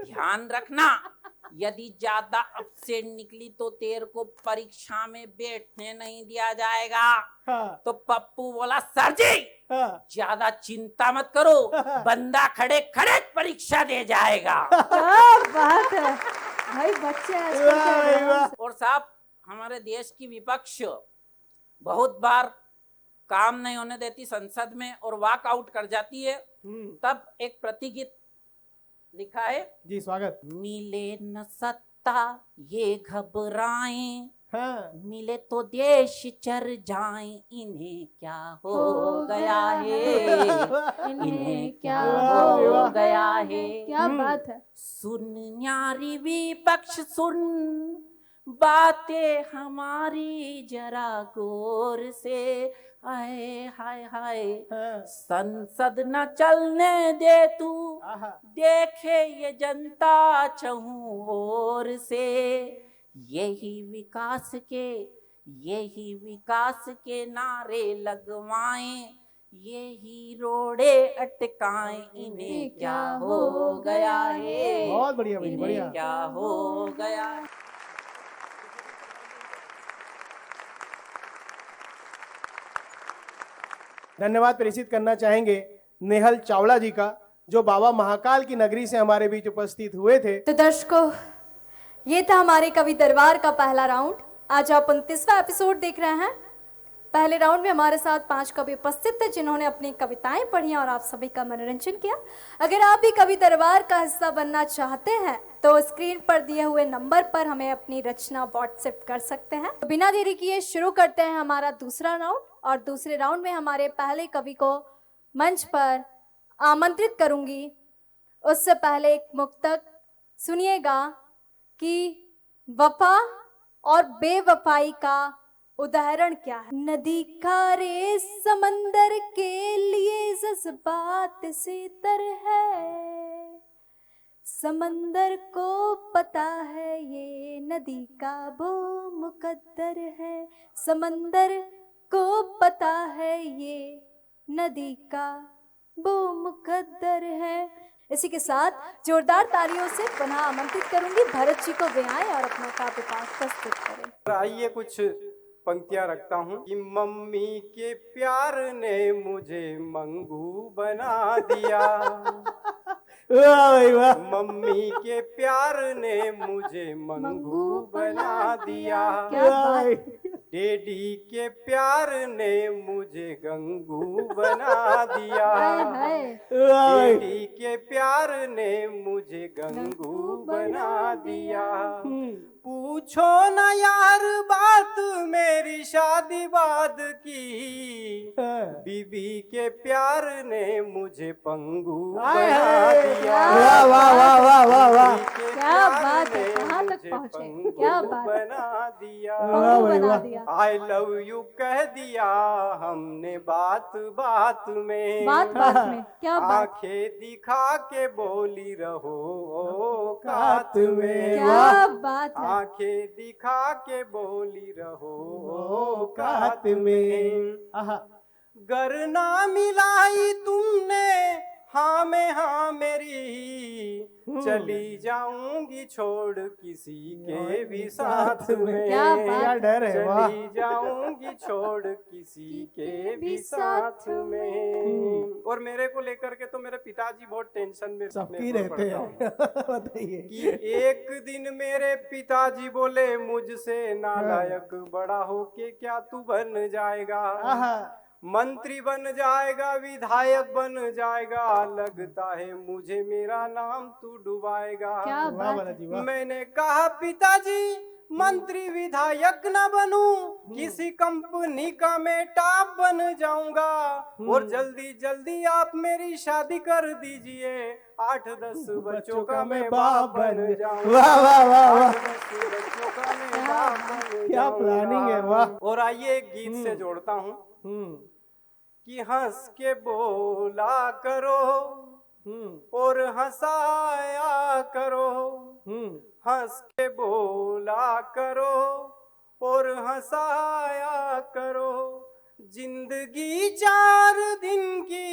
ध्यान रखना, यदि ज्यादा अपसेंट निकली तो तेरे को परीक्षा में बैठने नहीं दिया जाएगा। तो पप्पू बोला, सर जी ज्यादा चिंता मत करो, बंदा खड़े खड़े परीक्षा दे जाएगा। क्या बात है भाई, बच्चे आजकल के। और साहब हमारे देश की विपक्ष बहुत बार काम नहीं होने देती संसद में और वॉक आउट कर जाती है, तब एक प्रतिगीत लिखा है। जी स्वागत। मिले न सत्ता लगता ये घबराएं, हाँ मिले तो देश चर जाएं, इन्हें क्या हो गया है, इन्हें क्या हो गया है। क्या बात है। सुन न्यारी विपक्ष सुन, बातें हमारी जरा गौर से, हाय हाय हाय। संसद न चलने दे तू, देखे ये जनता चहु ओर से। यही विकास के नारे लगवाएं, यही रोड़े अटकाएं, इन्हें क्या हो गया है, बहुत बढ़िया भाई, इन्हें बढ़िया। क्या हो गया है। धन्यवाद प्रेषित करना चाहेंगे नेहल चावला जी का, जो बाबा महाकाल की नगरी से हमारे बीच उपस्थित हुए थे। तो दर्शकों, ये था हमारे कवि दरबार का पहला राउंड। आज आप 29वां एपिसोड देख रहे हैं। पहले राउंड में हमारे साथ 5 कवि उपस्थित थे, जिन्होंने अपनी कविताएं पढ़ी और आप सभी का मनोरंजन किया। अगर आप भी कवि दरबार का हिस्सा बनना चाहते हैं तो स्क्रीन पर दिए हुए नंबर पर हमें अपनी रचना व्हाट्सएप कर सकते हैं। तो बिना देरी किए शुरू करते हैं हमारा दूसरा राउंड। और दूसरे राउंड में हमारे पहले कवि को मंच पर आमंत्रित करूंगी। उससे पहले एक मुक्तक सुनिएगा कि वफा और बेवफाई का उदाहरण क्या है। नदी खारे समंदर के लिए जज्बात से तर है, समंदर को पता है ये नदी का वो मुकद्दर है, समंदर को पता है ये नदी का वो मुकद्दर है। इसी के साथ जोरदार तालियों से पुनः आमंत्रित करूंगी भरत जी को वे आएं और अपना काव्य पाठ प्रस्तुत करें। आइए कुछ पंक्तियां रखता हूँ कि मम्मी के प्यार ने मुझे मंगू बना दिया, वाह भाई वाह। मम्मी के प्यार ने मुझे मंगू बना दिया, क्या बात। डैडी के प्यार ने मुझे गंगू बना दिया, हाय। डैडी के प्यार ने मुझे गंगू बना दिया। पूछो न यार बात मेरी शादी बाद की, बीबी के प्यार ने मुझे पंगू बना दिया। वाह वाह वाह वाह वाह वाह। क्या बात है, कहाँ तक पहुँचे, क्या बात है। बना दिया, पंगू बना दिया। आई लव यू कह दिया हमने बात बात में, बात में क्या बात। आंखें दिखा के बोली रहो औकात में, क्या बात है। आंखें दिखा के बोली रहो औकात में। गर ना मिलाई तुमने हाँ में हाँ मेरी, चली जाऊंगी छोड़ किसी के भी साथ में, क्या बात। क्या डर है, वाह। चली जाऊंगी छोड़ किसी के भी साथ में। और मेरे को लेकर के तो मेरे पिताजी बहुत टेंशन में सबकी मेरे को रहते पड़ता हैं। हूँ। बताइए। कि एक दिन मेरे पिताजी बोले मुझसे नालायक, बड़ा होके क्या तू बन जाएगा, मंत्री बन जाएगा विधायक बन जाएगा, लगता है मुझे मेरा नाम तू डुबाएगा। क्या वाह बात बाला जी वाह। मैंने कहा पिताजी मंत्री विधायक न बनूं, किसी कंपनी का मैं टॉप बन जाऊंगा, और जल्दी जल्दी आप मेरी शादी कर दीजिए, 8-10 बच्चों का मैं बाप बन जाऊंगा। वाह वाह वाह वाह। 8-10 बच्चों का मैं बाप बन क्या प्लानिंग है, वाह। और आइए एक गीत से जोड़ता हूँ कि हंस के बोला करो और हंसाया करो, हंस के बोला करो और हंसाया करो, जिंदगी 4 दिन की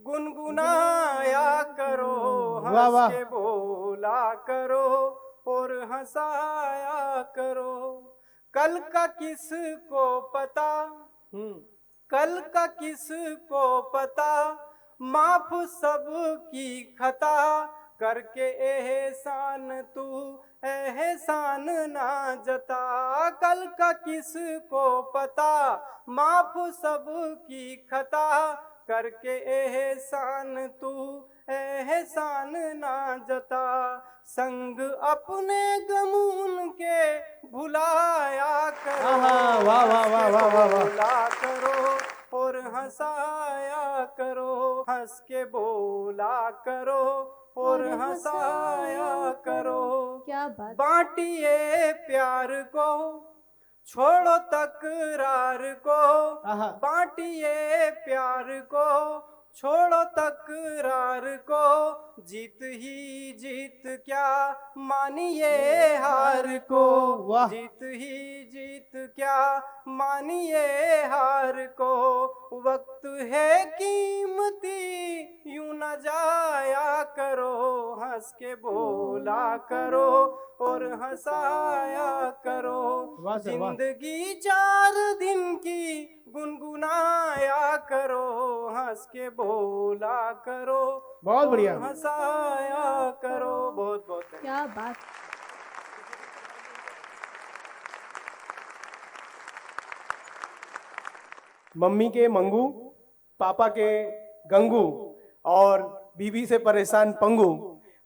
गुनगुनाया करो, वाह, वाह। हंस के बोला करो और हंसाया करो। कल का किसको पता, कल का किसको पता, माफ सब की खता, करके एहसान तू एहसान ना जता। कल का किसको पता, माफ सब की खता, करके एहसान तू एहसान ना जता, संग अपने गमून के भुलाया करो। आहा, वाह वाह वाह वाह वाह वाह। बोला करो और हंसाया करो, हंस के बोला करो और हंसाया करो। क्या बात। बांटिए प्यार को छोड़ो तकरार को, आहा। बांटिए प्यार को छोड़ो तकरार को, जीत ही जीत क्या मानिए हार को, वाह। जीत ही जीत क्या मानिए हार को। वक्त है कीमती यूं न जाया करो, हंस के बोला करो और हंसाया करो। वाह सर, वाह। जिंदगी 4 दिन की गुनगुनाया करो, हंस के बोला करो बहुत बढ़िया। और हंसाया करो। बहुत बहुत धन्यवाद। क्या बात। मम्मी के मंगू, पापा के गंगू और बीबी से परेशान पंगू।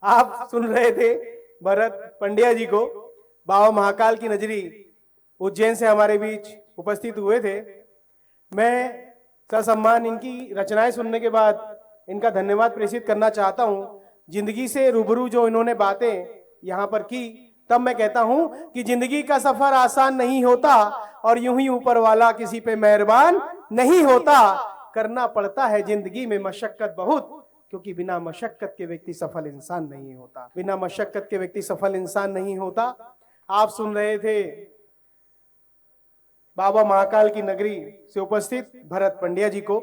आप सुन रहे थे भरत पंड्या जी को। बाबा महाकाल की नजरी उज्जैन से हमारे बीच उपस्थित हुए थे। मैं ससम्मान इनकी रचनाएं सुनने के बाद इनका धन्यवाद प्रेषित करना चाहता हूं। जिंदगी से रूबरू जो इन्होंने बातें यहाँ पर की, तब मैं कहता हूं कि जिंदगी का सफर आसान नहीं होता और यूं ही ऊपर वाला किसी पे मेहरबान नहीं होता। करना पड़ता है जिंदगी में मशक्कत बहुत, क्योंकि बिना मशक्कत के व्यक्ति सफल इंसान नहीं होता। बिना मशक्कत के व्यक्ति सफल इंसान नहीं होता। आप सुन रहे थे बाबा महाकाल की नगरी से उपस्थित भरत पंड्या जी को।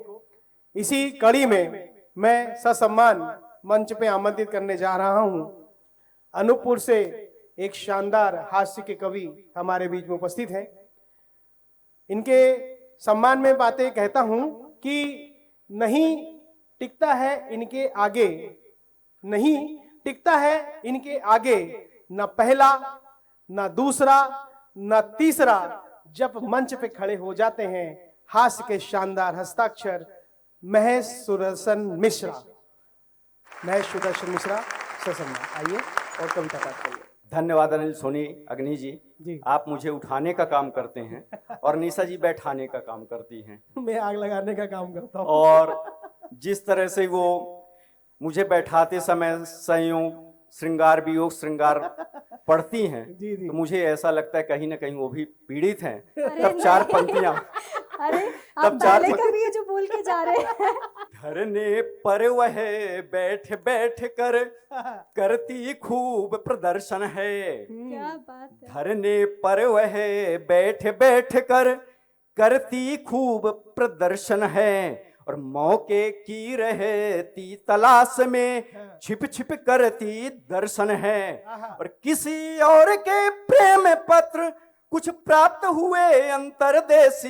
इसी कड़ी में मैं ससम्मान मंच पे आमंत्रित करने जा रहा हूं। अनूपपुर से एक शानदार हास्य के कवि हमारे बीच में उपस्थित हैं। इनके सम्मान में बातें कहता हूं कि नहीं टिकता है इनके आगे, नहीं टिकता है इनके आगे न पहला न दूसरा न तीसरा। जब मंच पे खड़े हो जाते हैं हास्य के शानदार हस्ताक्षर महेश सुदर्शन मिश्रा। महेश सुदर्शन मिश्रा ससम्मान आइए और कविता पाठ करिए। धन्यवाद अनिल सोनी अग्नि जी। जी। आप मुझे उठाने का काम करते हैं और निशा जी बैठाने का काम करती हैं। मैं आग लगाने का काम करता हूँ। और जिस तरह से वो मुझे बैठाते समय संयोग श्रृंगार वियोग श्रृंगार पढ़ती हैं, जी, जी। तो मुझे ऐसा लगता है कहीं ना कहीं वो भी पीड़ित हैं। अरे तब 4 पंक्तियां अरे आप तब 4 पहले कभी ये जो बोल के जा रहे हैं। धरने पर वह बैठ बैठ कर करती खूब प्रदर्शन है। क्या बात है। धरने पर वह बैठ बैठ कर करती खूब प्रदर्शन है, और मौके की रहती तलाश में छिप छिप करती दर्शन है। और किसी और के प्रेम पत्र कुछ प्राप्त हुए अंतरदेशी,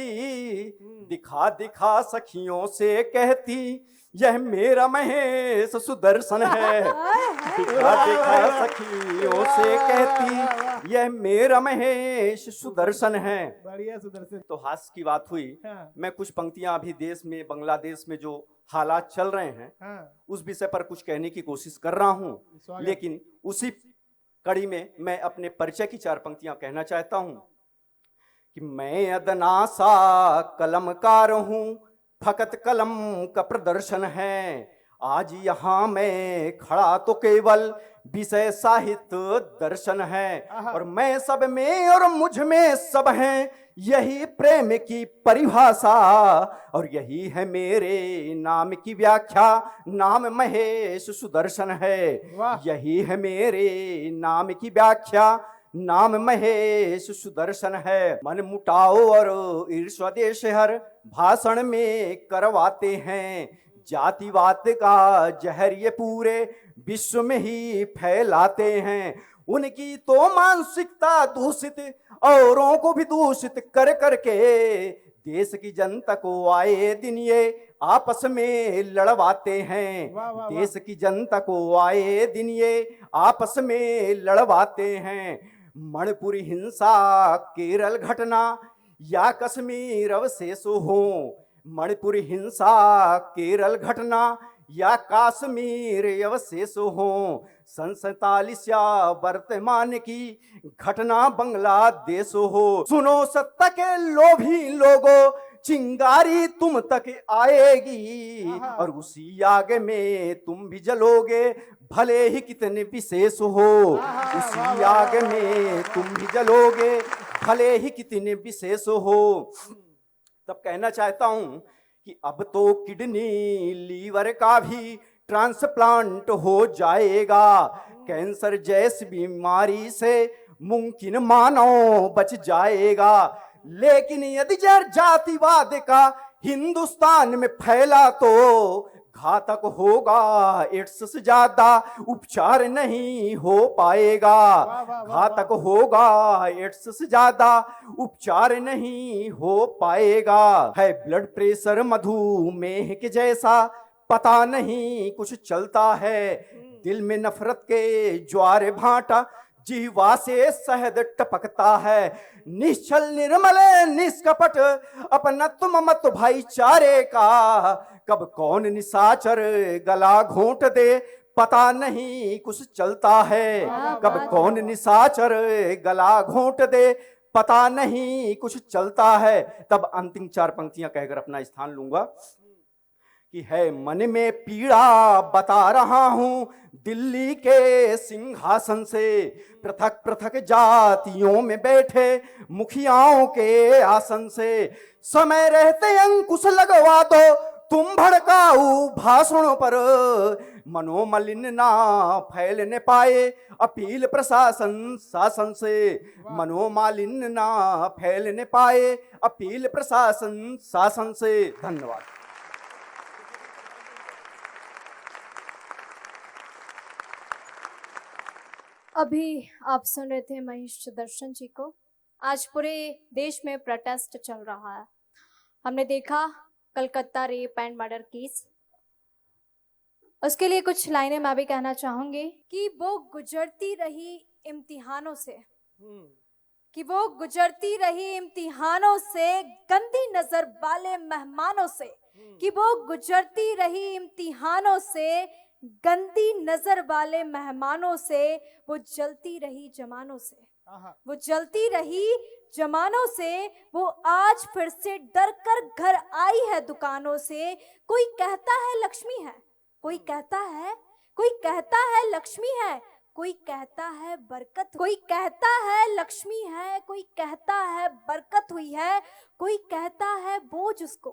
दिखा दिखा सखियों से कहती यह मेरा महेश सुदर्शन है। दिखा दिखा सखियों से कहती यह मेरा महेश सुदर्शन है। बढ़िया सुदर्शन। तो हास्य की बात हुई। हाँ। मैं कुछ पंक्तियां अभी देश में बांग्लादेश में जो हालात चल रहे हैं हाँ। उस विषय पर कुछ कहने की कोशिश कर रहा हूं, स्वागत। लेकिन उसी कड़ी में मैं अपने परिचय की 4 पंक्तियां कहना चाहता हूं कि मैं अदना सा कलमकार हूं, फकत कलम का प्रदर्शन है। आज यहाँ मैं खड़ा तो केवल विषय साहित्य दर्शन है, और मैं सब में और मुझ में सब हैं, यही प्रेम की परिभाषा, और यही है मेरे नाम की व्याख्या, नाम महेश सुदर्शन है। यही है मेरे नाम की व्याख्या, नाम महेश सुदर्शन है। मन मुटाओ और ईर्ष्या देश हर भाषण में करवाते हैं, जातिवाद का जहर ये पूरे विश्व में ही फैलाते हैं। उनकी तो मानसिकता दूषित औरों को भी दूषित कर करके देश की जनता को आए दिन ये आपस में लड़वाते हैं। देश की जनता को आए दिन ये आपस में लड़वाते हैं। मणिपुर हिंसा, केरल घटना या कश्मीर अवशेष हो, मणिपुर हिंसा, केरल घटना या कश्मीर अवशेष हो, सन 47 या वर्तमान की घटना बांग्लादेश हो। सुनो सत्ता के लोभी लोगों, चिंगारी तुम तक आएगी और उसी आग में तुम भी जलोगे, भले ही कितने विशेष हो। उसी आग में तुम भी जलोगे, भले ही कितने विशेष हो। तब कहना चाहता हूं कि अब तो किडनी लीवर का भी ट्रांसप्लांट हो जाएगा। कैंसर जैसी बीमारी से मुमकिन मानव बच जाएगा। लेकिन यदि जड़ जातिवाद का हिंदुस्तान में फैला तो घातक होगा, एड्स से ज्यादा उपचार नहीं हो पाएगा। घातक होगा, एड्स से ज्यादा उपचार नहीं हो पाएगा। है ब्लड प्रेशर मधुमेह के जैसा, पता नहीं कुछ चलता है। दिल में नफरत के ज्वार भाटा, जीवा से शहद टपकता है। निश्चल निर्मल निष्कपट अपना तुम मत भाईचारे का, कब कौन निशाचर गला घोंट दे पता नहीं कुछ चलता है। कब कौन निशाचर गला घोंट दे पता नहीं कुछ चलता है। तब अंतिम 4 पंक्तियां कहकर अपना स्थान लूंगा कि है मन में पीड़ा बता रहा हूं दिल्ली के सिंहासन से, पृथक पृथक जातियों में बैठे मुखियाओं के आसन से। समय रहते अंकुश लगवा दो तुम भड़काऊ भाषणों पर, मनोमलिन ना फैलने पाए अपील प्रशासन शासन से। मनोमालिन ना फैलने पाए अपील प्रशासन शासन से। धन्यवाद। अभी आप सुन रहे थे महेश सुदर्शन जी को। आज पूरे देश में प्रोटेस्ट चल रहा है। हमने देखा Calcutta rape and murder case. उसके लिए कुछ लाइनें मैं भी कहना चाहूंगी कि वो गुजरती रही इम्तिहानों से, कि वो गुजरती रही इम्तिहानों से, गंदी नजर वाले मेहमानों से, कि वो गुजरती रही इम्तिहानों से, गंदी नजर वाले मेहमानों से, वो जलती रही जमानों से, वो जलती रही जमानों से। वो आज फिर से डर कर घर आई है दुकानों से। कोई कहता है लक्ष्मी है, कोई कहता है, कोई कहता है लक्ष्मी है, कोई कहता है बरकत, कोई कहता है लक्ष्मी है, कोई कहता है बरकत हुई है, कोई कहता है बोझ उसको,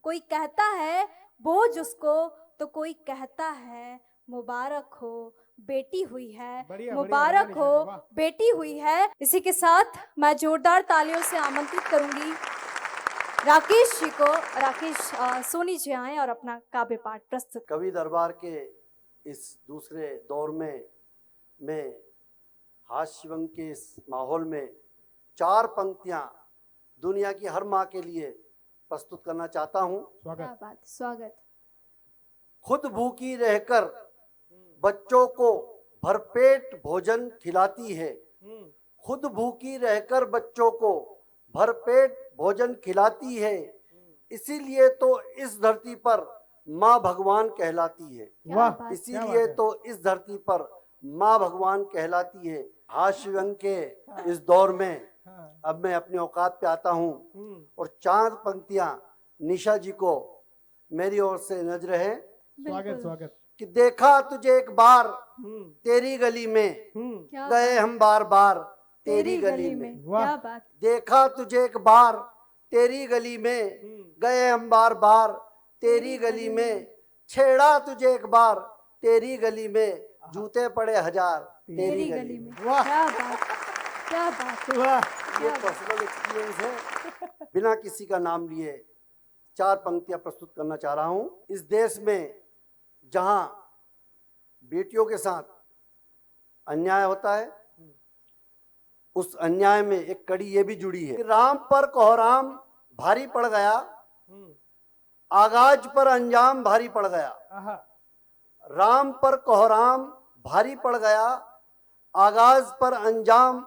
कोई कहता है बोझ उसको, तो कोई कहता है मुबारक हो बेटी हुई है, मुबारक हो बेटी हुई है। इसी के साथ मैं जोरदार तालियों से आमंत्रित करूंगी राकेश जी को। राकेश सोनी जी आए और अपना काव्य पाठ प्रस्तुत। कवि दरबार के इस दूसरे दौर में मैं हास्यवंग के इस माहौल में 4 पंक्तियां दुनिया की हर माँ के लिए प्रस्तुत करना चाहता हूँ। क्या बात, स्वागत। खुद भूखी रहकर बच्चों को भरपेट भोजन खिलाती है, खुद भूखी रहकर बच्चों को भरपेट भोजन खिलाती है, इसीलिए तो इस धरती पर माँ भगवान कहलाती है। इसीलिए तो इस धरती पर माँ भगवान कहलाती है। हास्यव्यंग के इस दौर में अब मैं अपनी औकात पे आता हूँ और 4 पंक्तियां निशा जी को मेरी ओर से नजर है। स्वागत। कि देखा तुझे एक बार तेरी गली में, गए हम बार बार तेरी गली में। क्या बात। देखा तुझे एक बार तेरी गली में, गए हम बार बार तेरी गली में। छेड़ा तुझे एक बार तेरी गली में, जूते पड़े 1000 तेरी गली में। क्या बात, क्या बात। ये पर्सनल एक्सपीरियंस है, बिना किसी का नाम लिए 4 पंक्तियां प्रस्तुत करना चाह रहा हूं। इस देश में जहां बेटियों के साथ अन्याय होता है, उस अन्याय में एक कड़ी ये भी जुड़ी है कि राम पर कोहराम भारी पड़ गया, आगाज पर अंजाम भारी पड़ गया। राम पर कोहराम भारी पड़ गया, आगाज पर अंजाम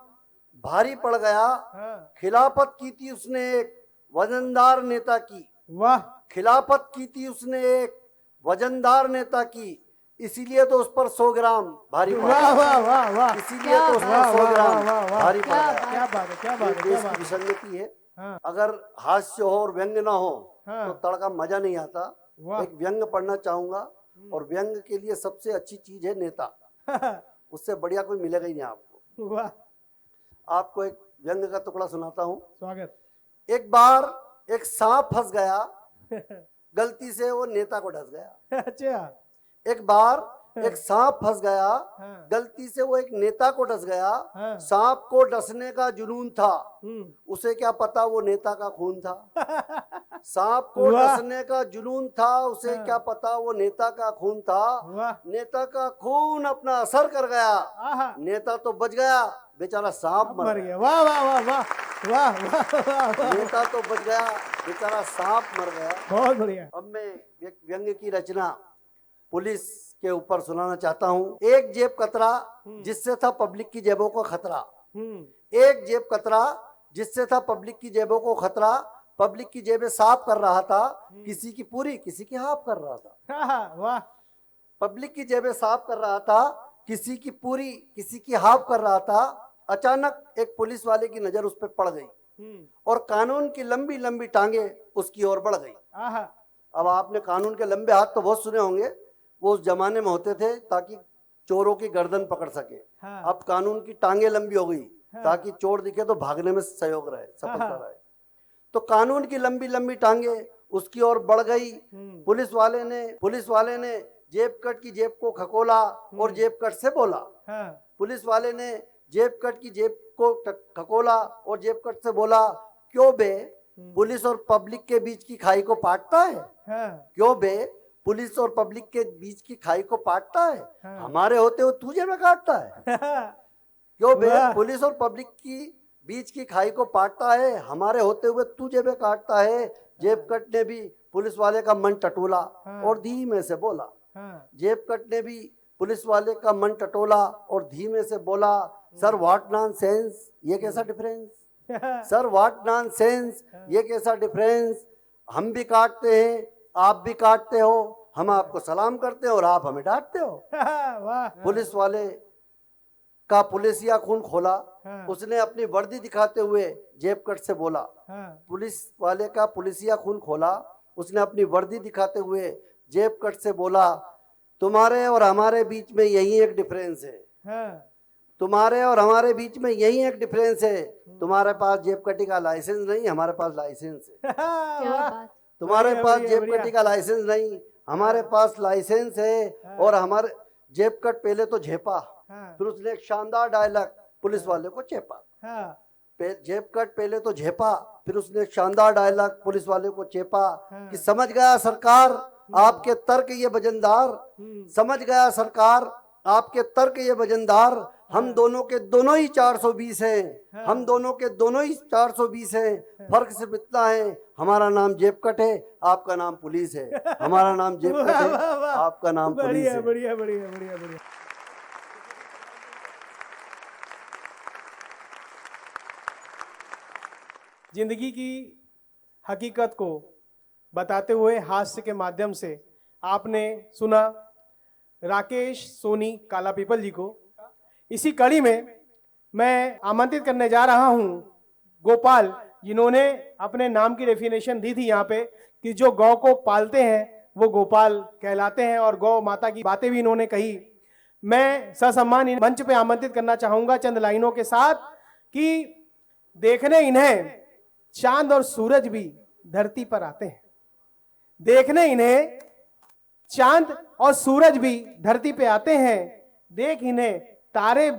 भारी पड़ गया। खिलाफत की थी उसने एक वजनदार नेता की। वाह। खिलाफत की थी उसने एक वजनदार नेता की, इसीलिए तो उस पर 100 ग्राम भारी पड़ा। वाह वाह वाह वाह, इसीलिए तो उस क्या पर 100 ग्राम वाह, वाह, भारी क्या पड़ा। क्या बात है, क्या बात है, ये क्या देश बात की है। विसंगति है। हाँ, अगर हास्य हो और व्यंग ना हो हाँ। तो तड़का मजा नहीं आता। वाह। एक व्यंग पढ़ना चाहूंगा, और व्यंग के लिए सबसे अच्छी चीज है नेता, उससे बढ़िया कोई मिलेगा ही नहीं आपको। वाह, आपको एक व्यंग का टुकड़ा सुनाता हूँ। स्वागत। एक बार एक सांप फंस गया, गलती से वो नेता को डस गया। अच्छा। एक बार एक सांप फंस गया, हाँ। गलती से वो एक नेता को डस गया। हाँ। सांप को डसने का जुनून था, हम्म। उसे क्या पता वो नेता का खून था। सांप को वाह। डसने का जुनून था, उसे क्या पता वो नेता का खून था। वाह। नेता का खून अपना असर कर गया, आहा, नेता तो बच गया, बेचारा सांप अब मर मर गया। गया। वाह वाह वाह वाह वाह वाह वाह वाह, नेता तो बच गया, बेचारा सांप मर गया। बहुत बढ़िया। अब मैं एक व्यंग्य की रचना पुलिस के ऊपर सुनाना चाहता हूँ। एक जेब कतरा जिससे था पब्लिक की जेबों को खतरा। एक जेब कतरा जिससे था पब्लिक की जेबों को खतरा। पब्लिक की जेबें साफ कर रहा था, किसी की पूरी किसी की हाफ कर रहा था। आहा, वाह। पब्लिक की जेबें साफ कर रहा था, किसी की पूरी किसी की हाफ कर रहा था। अचानक एक पुलिस वाले की नजर उस पर पड़ गई, और कानून की लंबी लंबी टांगे उसकी ओर बढ़ गई। आहा, अब आपने कानून के लंबे हाथ तो बहुत सुने होंगे, वो उस जमाने में होते थे ताकि चोरों की गर्दन पकड़ सके। हाँ। अब कानून की टांगे लंबी हो गई, हाँ। ताकि चोर दिखे तो भागने में सहयोग रहे, सफलता हाँ। रहे। तो कानून की लंबी लंबी टांगे उसकी ओर बढ़ गई। पुलिस वाले ने जेब कट की जेब को खकोला और जेब कट से बोला। हाँ। पुलिस वाले ने जेब कट की जेब को खकोला और जेब कट से बोला, क्यों बे पुलिस और पब्लिक के बीच की खाई को पाटता है? हाँ। क्यों बे पुलिस और पब्लिक के बीच की खाई को पाटता है? हाँ। हमारे होते हुए तू जेब में काटता है? क्यों बे वाह। पुलिस और पब्लिक की बीच की खाई को पाटता है, हमारे होते हुए तू जेबें काटता है? जेब कट ने भी पुलिस वाले का मन टटोला हाँ। और धीमे से बोला। हाँ। जेब कट ने भी पुलिस वाले का मन टटोला और धीमे से बोला, सर व्हाट नॉनसेंस, ये कैसा डिफरेंस? सर व्हाट नॉनसेंस, ये कैसा डिफरेंस? हम भी काटते हैं, आप भी काटते हो, हम आपको सलाम करते हैं और आप हमें डांटते हो। वाह। पुलिस वाले का पुलिसिया खून खोला। हाँ। उसने अपनी वर्दी दिखाते हुए जेब कट से बोला। हाँ। पुलिस वाले का पुलिसिया खून खोला, उसने अपनी वर्दी दिखाते हुए जेब कट से बोला, तुम्हारे और हमारे बीच में यही एक डिफरेंस है। हाँ। तुम्हारे और हमारे बीच में यही एक डिफरेंस है, तुम्हारे पास जेब कटी का लाइसेंस नहीं, हमारे पास लाइसेंस है। क्या वाह। बात। तुम्हारे बढ़िया, पास बढ़िया, जेब बढ़िया। कटी का लाइसेंस नहीं, हमारे पास लाइसेंस है। और हमारे जेब कट पहले तो झेपा, हाँ। फिर उसने एक शानदार डायलॉग पुलिस वाले को चेपा। हाँ। जेब कट पहले तो झेपा, फिर उसने एक शानदार डायलॉग पुलिस वाले को चेपा हाँ। कि समझ गया सरकार आपके तर्क ये वजनदार, समझ गया सरकार आपके तर्क ये वजनदार। हम दोनों के दोनों ही 420 हैं, हम दोनों के दोनों ही 420 हैं। फर्क सिर्फ इतना है, हमारा नाम जेब कट है, आपका नाम पुलिस है। हमारा नाम जेब कट है, वाह, वाह। आपका नाम पुलिस बढ़िया है। बढ़िया बढ़िया बढ़िया बढ़िया। जिंदगी की हकीकत को बताते हुए हास्य के माध्यम से आपने सुना राकेश सोनी काला पीपल जी को। इसी कड़ी में मैं आमंत्रित करने जा रहा हूं गोपाल, जिन्होंने अपने नाम की डेफिनेशन दी थी यहाँ पे कि जो गौ को पालते हैं वो गोपाल कहलाते हैं, और गौ माता की बातें भी इन्होंने कही। मैं ससम्मान मंच पे आमंत्रित करना चाहूंगा चंद लाइनों के साथ कि देखने इन्हें चांद और सूरज भी धरती पर आते हैं, देखने इन्हें चांद और सूरज भी धरती पे आते हैं, देख इन्हें तारे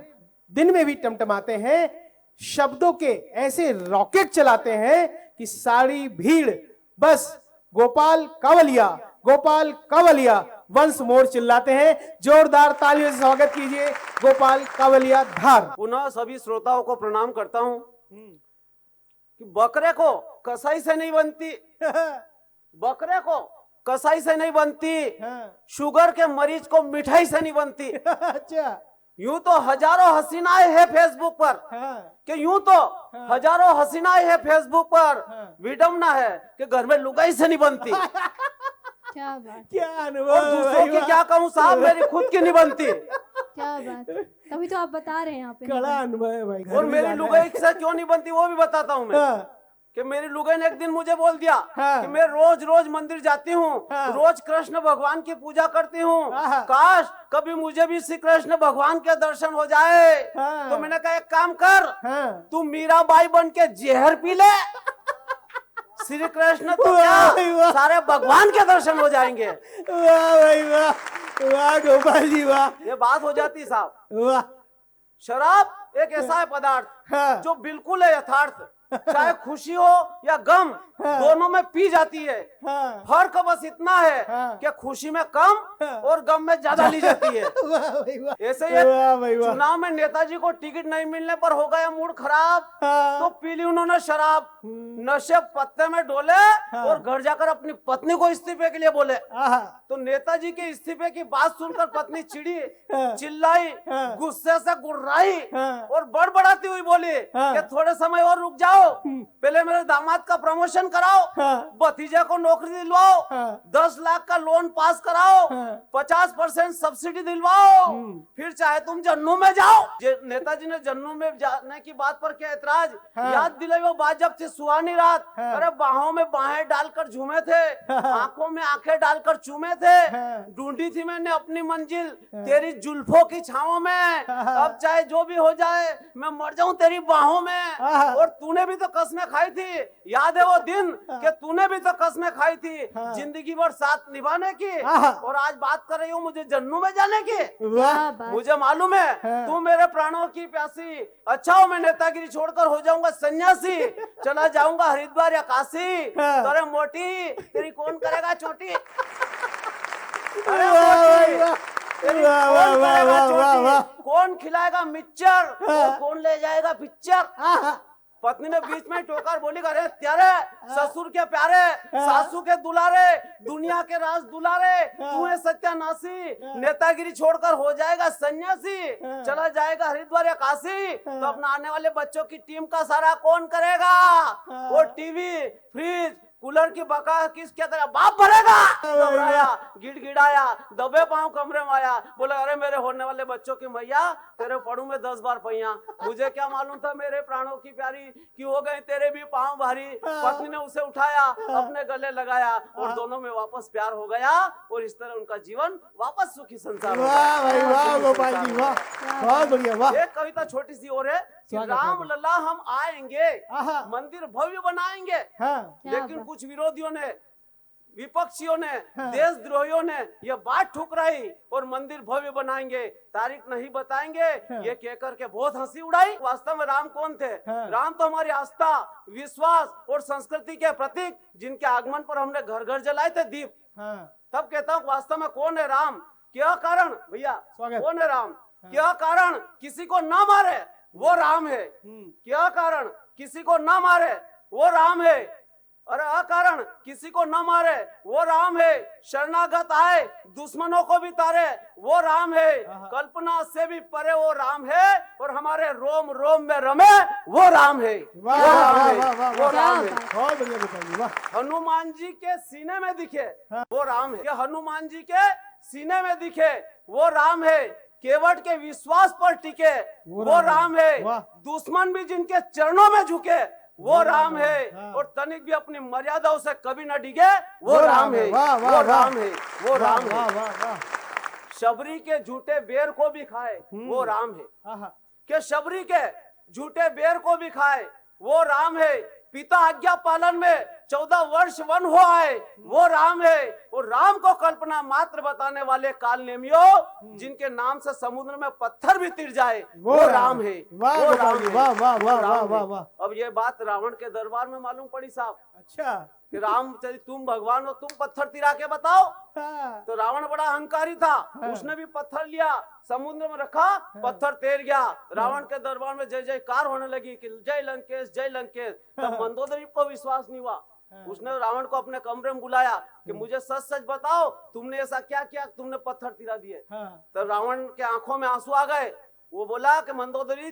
दिन में भी टमटमाते हैं, शब्दों के ऐसे रॉकेट चलाते हैं कि सारी भीड़ बस गोपाल कावलिया, गोपाल कावलिया वंस मोर चिल्लाते हैं। जोरदार तालियों से स्वागत कीजिए गोपाल कावलिया धार। पुनः सभी श्रोताओं को प्रणाम करता हूं कि बकरे को कसाई से नहीं बनती, बकरे को कसाई से नहीं बनती, हाँ। शुगर के मरीज को मिठाई से नहीं बनती। अच्छा। यूं तो हजारों हसीनाएं हैं फेसबुक पर, कि यूं तो हजारों हसीनाएं हैं फेसबुक पर, विडम्बना है कि घर में लुगाई से नहीं बनती। क्या बात, क्या और अनुभव दूसरों की क्या कहूँ साहब, मेरी खुद की नहीं बनती। क्या बात, तभी तो आप बता रहे हैं यहाँ पे। कड़ा अनुभव है भाई। घर और भी मेरी जाना लुगाई है। से क्यों नहीं बनती वो भी बताता हूँ मैं। हाँ, कि मेरी लुगाई ने एक दिन मुझे बोल दिया हाँ। कि मैं रोज रोज मंदिर जाती हूँ, हाँ। रोज कृष्ण भगवान की पूजा करती हूँ, हाँ। काश कभी मुझे भी श्री कृष्ण भगवान के दर्शन हो जाए। हाँ। तो मैंने कहा एक काम कर, हाँ। तू मीराबाई बन के जहर पी ले, श्री कृष्ण तो वाह भाई क्या वाह। सारे भगवान के दर्शन हो जाएंगे। वाह भाई वाह, वाह गोपाल जी वाह, ये बात हो जाती साहब। वाह। शराब एक ऐसा है पदार्थ हाँ। जो बिल्कुल है यथार्थ, चाहे खुशी हो या गम, दोनों में पी जाती है। हाँ। फर्क बस इतना है हाँ। कि खुशी में कम और गम में ज्यादा ली जाती है। वाह भाई वाह, ऐसे ही वाह भाई वाह। चुनाव में नेताजी को टिकट नहीं मिलने पर हो गया मूड खराब, हाँ। तो पी ली उन्होंने शराब, नशे पत्ते में डोले और घर जाकर अपनी पत्नी को इस्तीफे के लिए बोले। आहा। तो नेताजी के इस्तीफे की बात सुनकर पत्नी चिड़ी, हाँ। चिल्लाई, हाँ। गुस्से से गुर्राई हाँ। और बड़बड़ाती हुई बोली हाँ। कि थोड़े समय और रुक जाओ, पहले मेरे दामाद का प्रमोशन कराओ, हाँ। भतीजे को नौकरी दिलवाओ, हाँ। 10 लाख का लोन पास कराओ, हाँ। 50% सब्सिडी दिलवाओ, फिर चाहे तुम जन्नू में जाओ। नेताजी ने जन्नू में जाने की बात पर क्या ऐतराज, हाँ। याद दिलाई वो बात जब थी सुहानी रात, हाँ। अरे बाहों में बाहें डालकर झूमे थे, हाँ। आंखों में आंखें डालकर चूमे थे, हाँ। ढूंढी थी मैंने अपनी मंजिल तेरी जुल्फों की छाओं में, हाँ। अब चाहे जो भी हो जाए मैं मर जाऊं तेरी बाहों में। हाँ। और तूने भी तो कसमें खाई थी, याद है वो दिन कि तूने भी तो कसमें खाई थी हाँ। जिंदगी भर साथ निभाने की, हाँ। और आज बात कर रही हूँ मुझे जन्नू में जाने की। वाह। क्या बात, मुझे मालूम है हाँ। तू मेरे प्राणों की प्यासी, अच्छा हो मैं नेतागिरी छोड़कर हो जाऊंगा सन्यासी, चला जाऊंगा हरिद्वार या काशी, हाँ। तो अरे मोटी तेरी कौन करेगा चोटी। अरे वाह मोटी, भाई वाह, तेरी वाह, कौन वाह, करेगा वाह, वाह, चोटी? वाह। कौन खिलाएगा मिक्सचर हाँ। और कौन ले जाएगा पिक्चर। आहा। पत्नी ने बीच में टोकर बोली, अरे त्यारे ससुर के प्यारे, सासू के दुलारे, दुनिया के राज दुलारे, तू है सत्यानाशी, नेतागिरी छोड़कर हो जाएगा सन्यासी, चला जाएगा हरिद्वार या काशी, तो अपना आने वाले बच्चों की टीम का सारा कौन करेगा। वो टीवी फ्रिज कूलर की बका किस क्या तेरा बाप भरेगा। घबराया, गिड़गिड़ाया, दबे पांव कमरे में आया, बोला अरे मेरे होने वाले बच्चों की मैया तेरे पड़ू में 10 बार पैया, मुझे क्या मालूम था मेरे प्राणों की प्यारी कि हो गए तेरे भी पांव भारी। पत्नी ने उसे उठाया, अपने गले लगाया और दोनों में वापस प्यार हो गया और इस तरह उनका जीवन वापस सुखी संसार हो गया। वाह भाई वाह गोपाल जी वाह, बहुत बढ़िया वाह। एक कविता छोटी सी और है कि स्वागत, राम स्वागत। लला हम आएंगे, आहा। मंदिर भव्य बनाएंगे, हाँ। लेकिन कुछ विरोधियों ने, विपक्षियों ने, हाँ। देशद्रोहियों ने ये बात ठुकराई और मंदिर भव्य बनाएंगे, तारीख नहीं बताएंगे, ये कहकर के बहुत हंसी उड़ाई। वास्तव में राम कौन थे। हाँ। राम तो हमारी आस्था, विश्वास और संस्कृति के प्रतीक, जिनके आगमन पर हमने घर घर जलाए थे दीप। हाँ। तब कहता हूँ वास्तव में कौन है राम, क्या कारण भैया, स्वागत। कौन है राम, क्या कारण किसी को ना मारे वो राम है, क्या कारण किसी को ना मारे वो राम है, अरे अकारण किसी को न मारे वो राम है, शरणागत आए दुश्मनों को भी तारे वो राम है, कल्पना से भी परे वो राम है, और हमारे रोम रोम में रमे वो राम है। वाह वो राम वाह है, वाह वाह वो वाह, राम है। बहुत बढ़िया गोपाल जी वाह। हनुमान जी के सीने में दिखे वो राम है, हनुमान जी के सीने में दिखे वो राम है, केवट के विश्वास पर टिके वो राम है, वाह। दुश्मन भी जिनके चरणों में झुके वो राम है, हाँ। और तनिक भी अपनी मर्यादाओं से कभी न डिगे वो राम है, वाह, वाह, वो वाह। राम है, वो राम वाह है। वाह वाह। शबरी के झूठे बेर को भी खाए वो राम है, आहा। कि शबरी के झूठे बेर को भी खाए वो राम है, पिता आज्ञा पालन में 14 वर्ष वन हो आए वो राम है, और राम को कल्पना मात्र बताने वाले काल नेमियों, जिनके नाम से समुद्र में पत्थर भी तिर जाए वो राम है, वाह वो गोपाल राम जी, है, वाह वाह वो वाह राम वाह है। वाह वाह। अब ये बात रावण के दरबार में मालूम पड़ी साहब अच्छा। कि राम तुम भगवान हो, तुम पत्थर तिरा के बताओ। हाँ। तो रावण बड़ा अहंकारी था, उसने भी पत्थर लिया, समुद्र में रखा, पत्थर तैर गया। रावण के दरबार में जय जयकार होने लगी कि जय लंकेश जय लंकेश। तब मंदोदरी को विश्वास नहीं हुआ उसने रावण को अपने कमरे में बुलाया कि मुझे सच सच बताओ, तुमने ऐसा क्या किया, तुमने पत्थर तिरा दिए। तो रावण के आंखों में आंसू आ गए। वो बोला कि मंदोदरी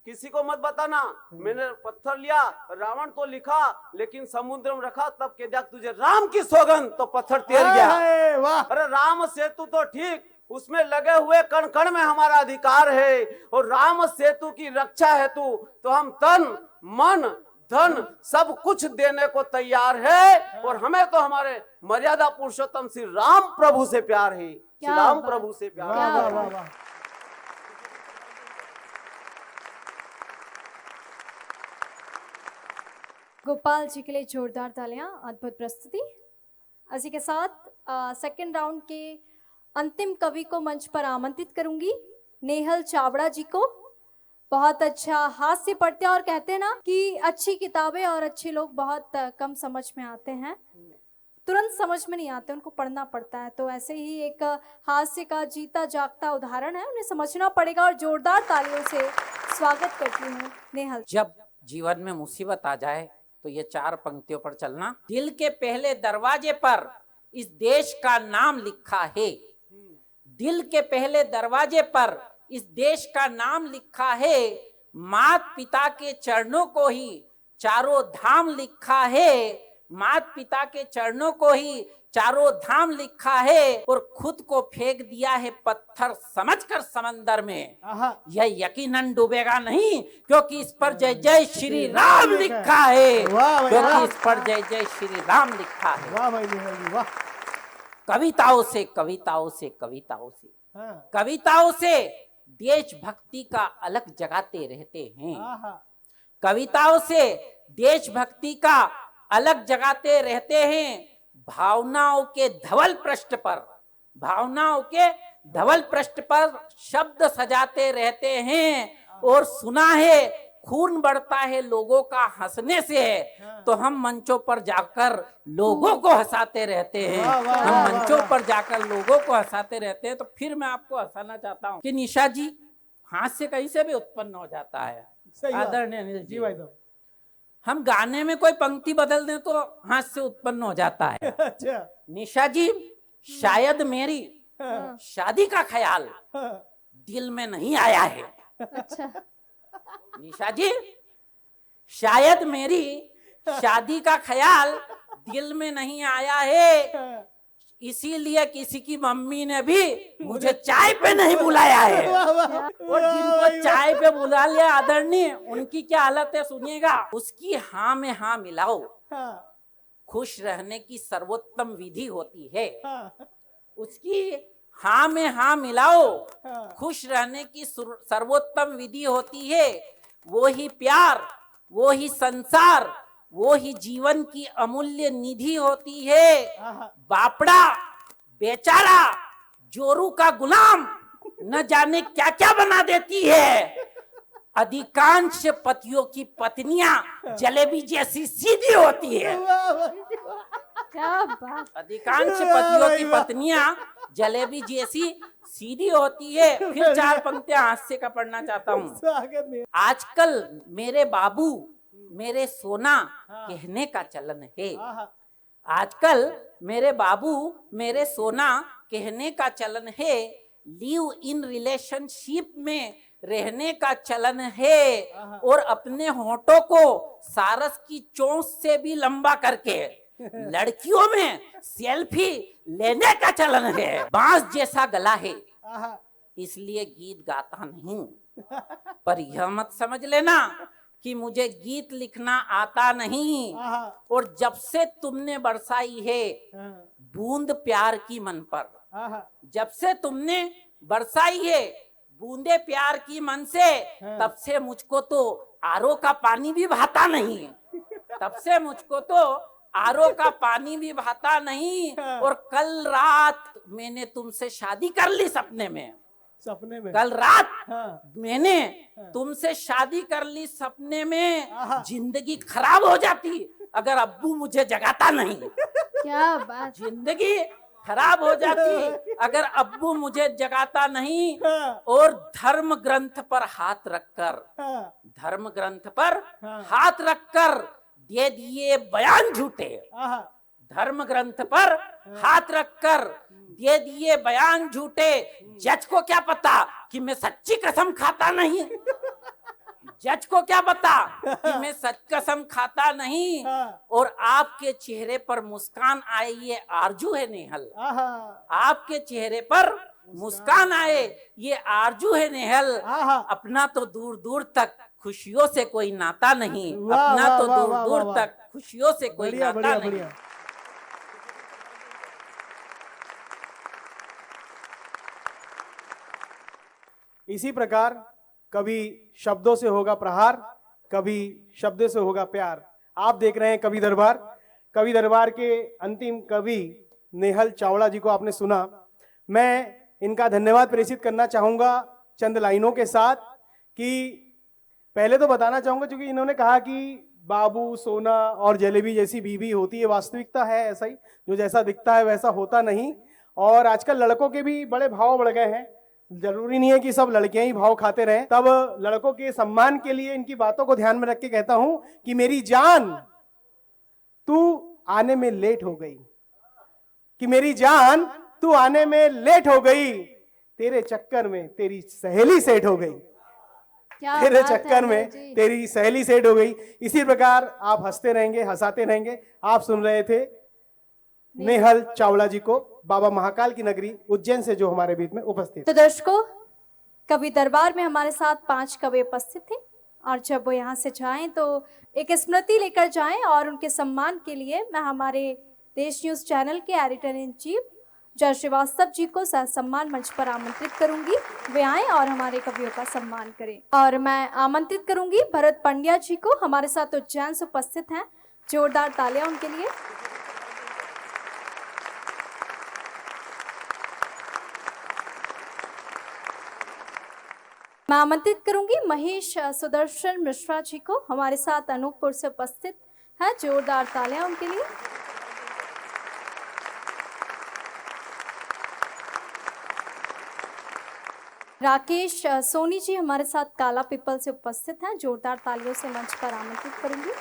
किसी को मत बताना, मैंने पत्थर लिया, रावण तो लिखा लेकिन समुद्र में रखा, तब के देख तुझे राम की सौगंध, तो पत्थर तैर गया। अरे राम सेतु तो ठीक, उसमें लगे हुए कण कण में हमारा अधिकार है, और राम सेतु की रक्षा हेतु तो हम तन मन धन सब कुछ देने को तैयार है, और हमें तो हमारे मर्यादा पुरुषोत्तम श्री राम प्रभु से प्यार है, श्री राम प्रभु से प्यार है। गोपाल जी के लिए जोरदार तालियां, अद्भुत प्रस्तुति। इसी के साथ सेकंड राउंड के अंतिम कवि को मंच पर आमंत्रित करूंगी, नेहल चावड़ा जी को। बहुत अच्छा हास्य पढ़ते हैं, और कहते हैं ना कि अच्छी किताबें और अच्छे लोग बहुत कम समझ में आते हैं, तुरंत समझ में नहीं आते, उनको पढ़ना पड़ता है। तो ऐसे ही एक हास्य का जीता जागता उदाहरण है, उन्हें समझना पड़ेगा। और जोरदार तालियों से स्वागत करती हूँ नेहल। जब जीवन में मुसीबत आ जाए तो ये 4 पंक्तियों पर चलना। दिल के पहले दरवाजे पर इस देश का नाम लिखा है, दिल के पहले दरवाजे पर इस देश का नाम लिखा है, मात पिता के चरणों को ही चारों धाम लिखा है, मात पिता के चरणों को ही चारों धाम लिखा है, और खुद को फेंक दिया है पत्थर समझकर समंदर में, यह यकीनन डूबेगा नहीं, क्योंकि इस पर जय जय श्री राम लिखा है, क्योंकि इस पर जय जय श्री राम लिखा है। वाह भाई नेहल जी, वाह। कविताओं से कविताओं से कविताओं से कविताओं से देशभक्ति का अलग जगाते रहते हैं, कविताओं से देशभक्ति का अलग जगाते रहते हैं। भावनाओं के धवल पृष्ठ पर, भावनाओं के धवल पृष्ठ पर शब्द सजाते रहते हैं, और सुना है खून बढ़ता है लोगों का हंसने से, तो हम मंचों पर जाकर लोगों को हंसाते रहते हैं, हम मंचों पर जाकर लोगों को हंसाते रहते हैं। तो फिर मैं आपको हंसाना चाहता हूँ कि निशा जी, हास्य कहीं से भी उत्पन्न हो जाता है। आदरणीय अनिल जी, भाई साहब, हम गाने में कोई पंक्ति बदल दें तो हास्य उत्पन्न हो जाता है। अच्छा। निशा जी, शायद मेरी शादी का ख्याल दिल में नहीं आया है। अच्छा। निशा जी, शायद मेरी शादी का ख्याल दिल में नहीं आया है, इसीलिए किसी की मम्मी ने भी मुझे चाय पे नहीं बुलाया है। और जिनको चाय पे बुला लिया आदरणीय, उनकी क्या हालत है सुनिएगा। उसकी हाँ में हाँ मिलाओ, खुश रहने की सर्वोत्तम विधि होती है। उसकी हाँ में हाँ मिलाओ, खुश रहने की सर्वोत्तम विधि होती है। वो ही प्यार, वो ही संसार, वो ही जीवन की अमूल्य निधि होती है। बापड़ा बेचारा जोरू का गुलाम न जाने क्या क्या बना देती है। अधिकांश पतियों की पत्नियां जलेबी जैसी सीधी होती है। क्या बात। अधिकांश पतियों की पत्नियां जलेबी जैसी सीधी होती है। फिर 4 पंक्तियां हास्य का पढ़ना चाहता हूँ। आजकल मेरे बाबू मेरे सोना कहने का चलन है, आजकल मेरे बाबू मेरे सोना कहने का चलन है। लिव इन रिलेशनशिप में रहने का चलन है, और अपने होठों को सारस की चोंच से भी लंबा करके लड़कियों में सेल्फी लेने का चलन है। बांस जैसा गला है इसलिए गीत गाता नहीं, पर यह मत समझ लेना कि मुझे गीत लिखना आता नहीं। और जब से तुमने बरसाई है बूंद प्यार की मन पर, जब से तुमने बरसाई है बूंदे प्यार की मन से, तब से मुझको तो आरओ का पानी भी भाता नहीं, तब से मुझको तो आरओ का पानी भी भाता नहीं। और कल रात मैंने तुमसे शादी कर ली सपने में, कल रात मैंने तुमसे शादी कर ली सपने में। जिंदगी खराब हो जाती अगर अब्बू मुझे जगाता नहीं, क्या बात। जिंदगी खराब हो जाती अगर अब्बू मुझे जगाता नहीं। और धर्म ग्रंथ पर हाथ रखकर, धर्म ग्रंथ पर हाथ रखकर दे दिए बयान झूठे, धर्म ग्रंथ पर हाथ रखकर दे दिए बयान झूठे। जज को क्या पता कि मैं सच्ची कसम खाता नहीं, जज को क्या पता कि मैं सच कसम खाता नहीं। और आपके चेहरे पर मुस्कान आए ये आरजू है नेहल, आपके चेहरे पर मुस्कान आए ये आरजू है नेहल। अपना तो दूर दूर तक खुशियों से कोई नाता नहीं, अपना तो दूर दूर तक खुशियों से कोई नाता नहीं। इसी प्रकार कभी शब्दों से होगा प्रहार, कभी शब्दों से होगा प्यार। आप देख रहे हैं कवि दरबार। कवि दरबार के अंतिम कवि नेहल चावड़ा जी को आपने सुना। मैं इनका धन्यवाद प्रेषित करना चाहूँगा चंद लाइनों के साथ। कि पहले तो बताना चाहूँगा, क्योंकि इन्होंने कहा कि बाबू सोना और जलेबी जैसी बीवी होती है। वास्तविकता है ऐसा ही, जो जैसा दिखता है वैसा होता नहीं। और आजकल लड़कों के भी बड़े भाव बढ़ गए हैं। जरूरी नहीं है कि सब लड़कियां ही भाव खाते रहें। तब लड़कों के सम्मान के लिए इनकी बातों को ध्यान में रख के कहता हूं कि मेरी जान तू आने में लेट हो गई, कि मेरी जान तू आने में लेट हो गई, तेरे चक्कर में तेरी सहेली सेट हो गई, क्या तेरे बात है चक्कर में नेहल जी। तेरी सहेली सेट हो गई। इसी प्रकार आप हंसते रहेंगे, हंसाते रहेंगे। आप सुन रहे थे नेहल चावड़ा जी को, बाबा महाकाल की नगरी उज्जैन से, जो हमारे बीच में उपस्थित। तो दर्शकों, कवि दरबार में हमारे साथ 5 कवि उपस्थित थे और जब वो यहाँ से जाएं तो एक स्मृति लेकर जाएं। और उनके सम्मान के लिए मैं हमारे देश न्यूज चैनल के एडिटर इन चीफ जय श्रीवास्तव जी को सम्मान मंच पर आमंत्रित करूंगी। वे आए और हमारे कवियों का सम्मान करें। और मैं आमंत्रित करूंगी भरत पंड्या जी को, हमारे साथ उज्जैन से उपस्थित हैं। जोरदार तालियां उनके लिए। मैं आमंत्रित करूंगी महेश सुदर्शन मिश्रा जी को, हमारे साथ अनूपपुर से उपस्थित है। जोरदार तालियां उनके लिए। राकेश सोनी जी हमारे साथ काला पीपल से उपस्थित हैं। जोरदार तालियों से मंच पर आमंत्रित करूंगी।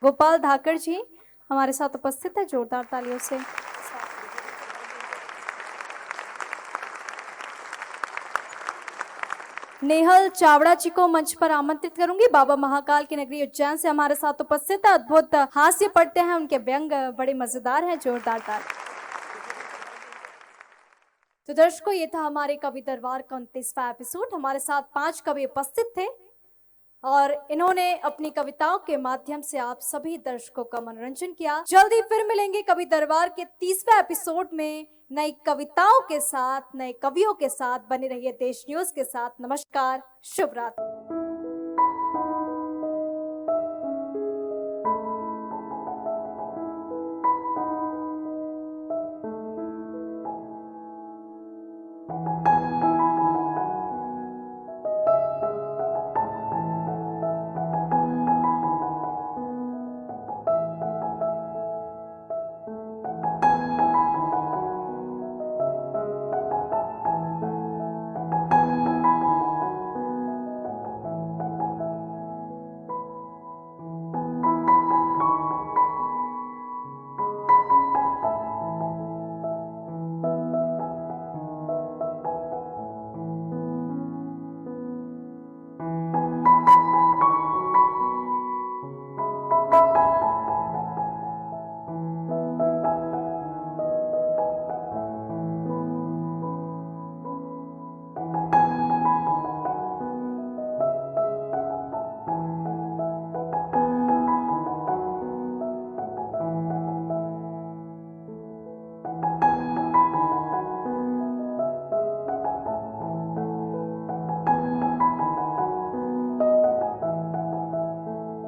गोपाल धाकर जी हमारे साथ उपस्थित है। जोरदार तालियों से। नेहल चावड़ा जी को मंच पर आमंत्रित करूंगी। बाबा महाकाल की नगरी उज्जैन से हमारे साथ उपस्थित है। अद्भुत हास्य पढ़ते हैं, उनके व्यंग बड़े मजेदार हैं। जोरदार ताली। तो दर्शकों, ये था हमारे कवि दरबार का 29वां एपिसोड। हमारे साथ 5 कवि उपस्थित थे और इन्होंने अपनी कविताओं के माध्यम से आप सभी दर्शकों का मनोरंजन किया। जल्दी फिर मिलेंगे कवि दरबार के 30वें एपिसोड में नई कविताओं के साथ, नए कवियों के साथ। बने रहिए देश न्यूज के साथ। नमस्कार, शुभ रात्रि।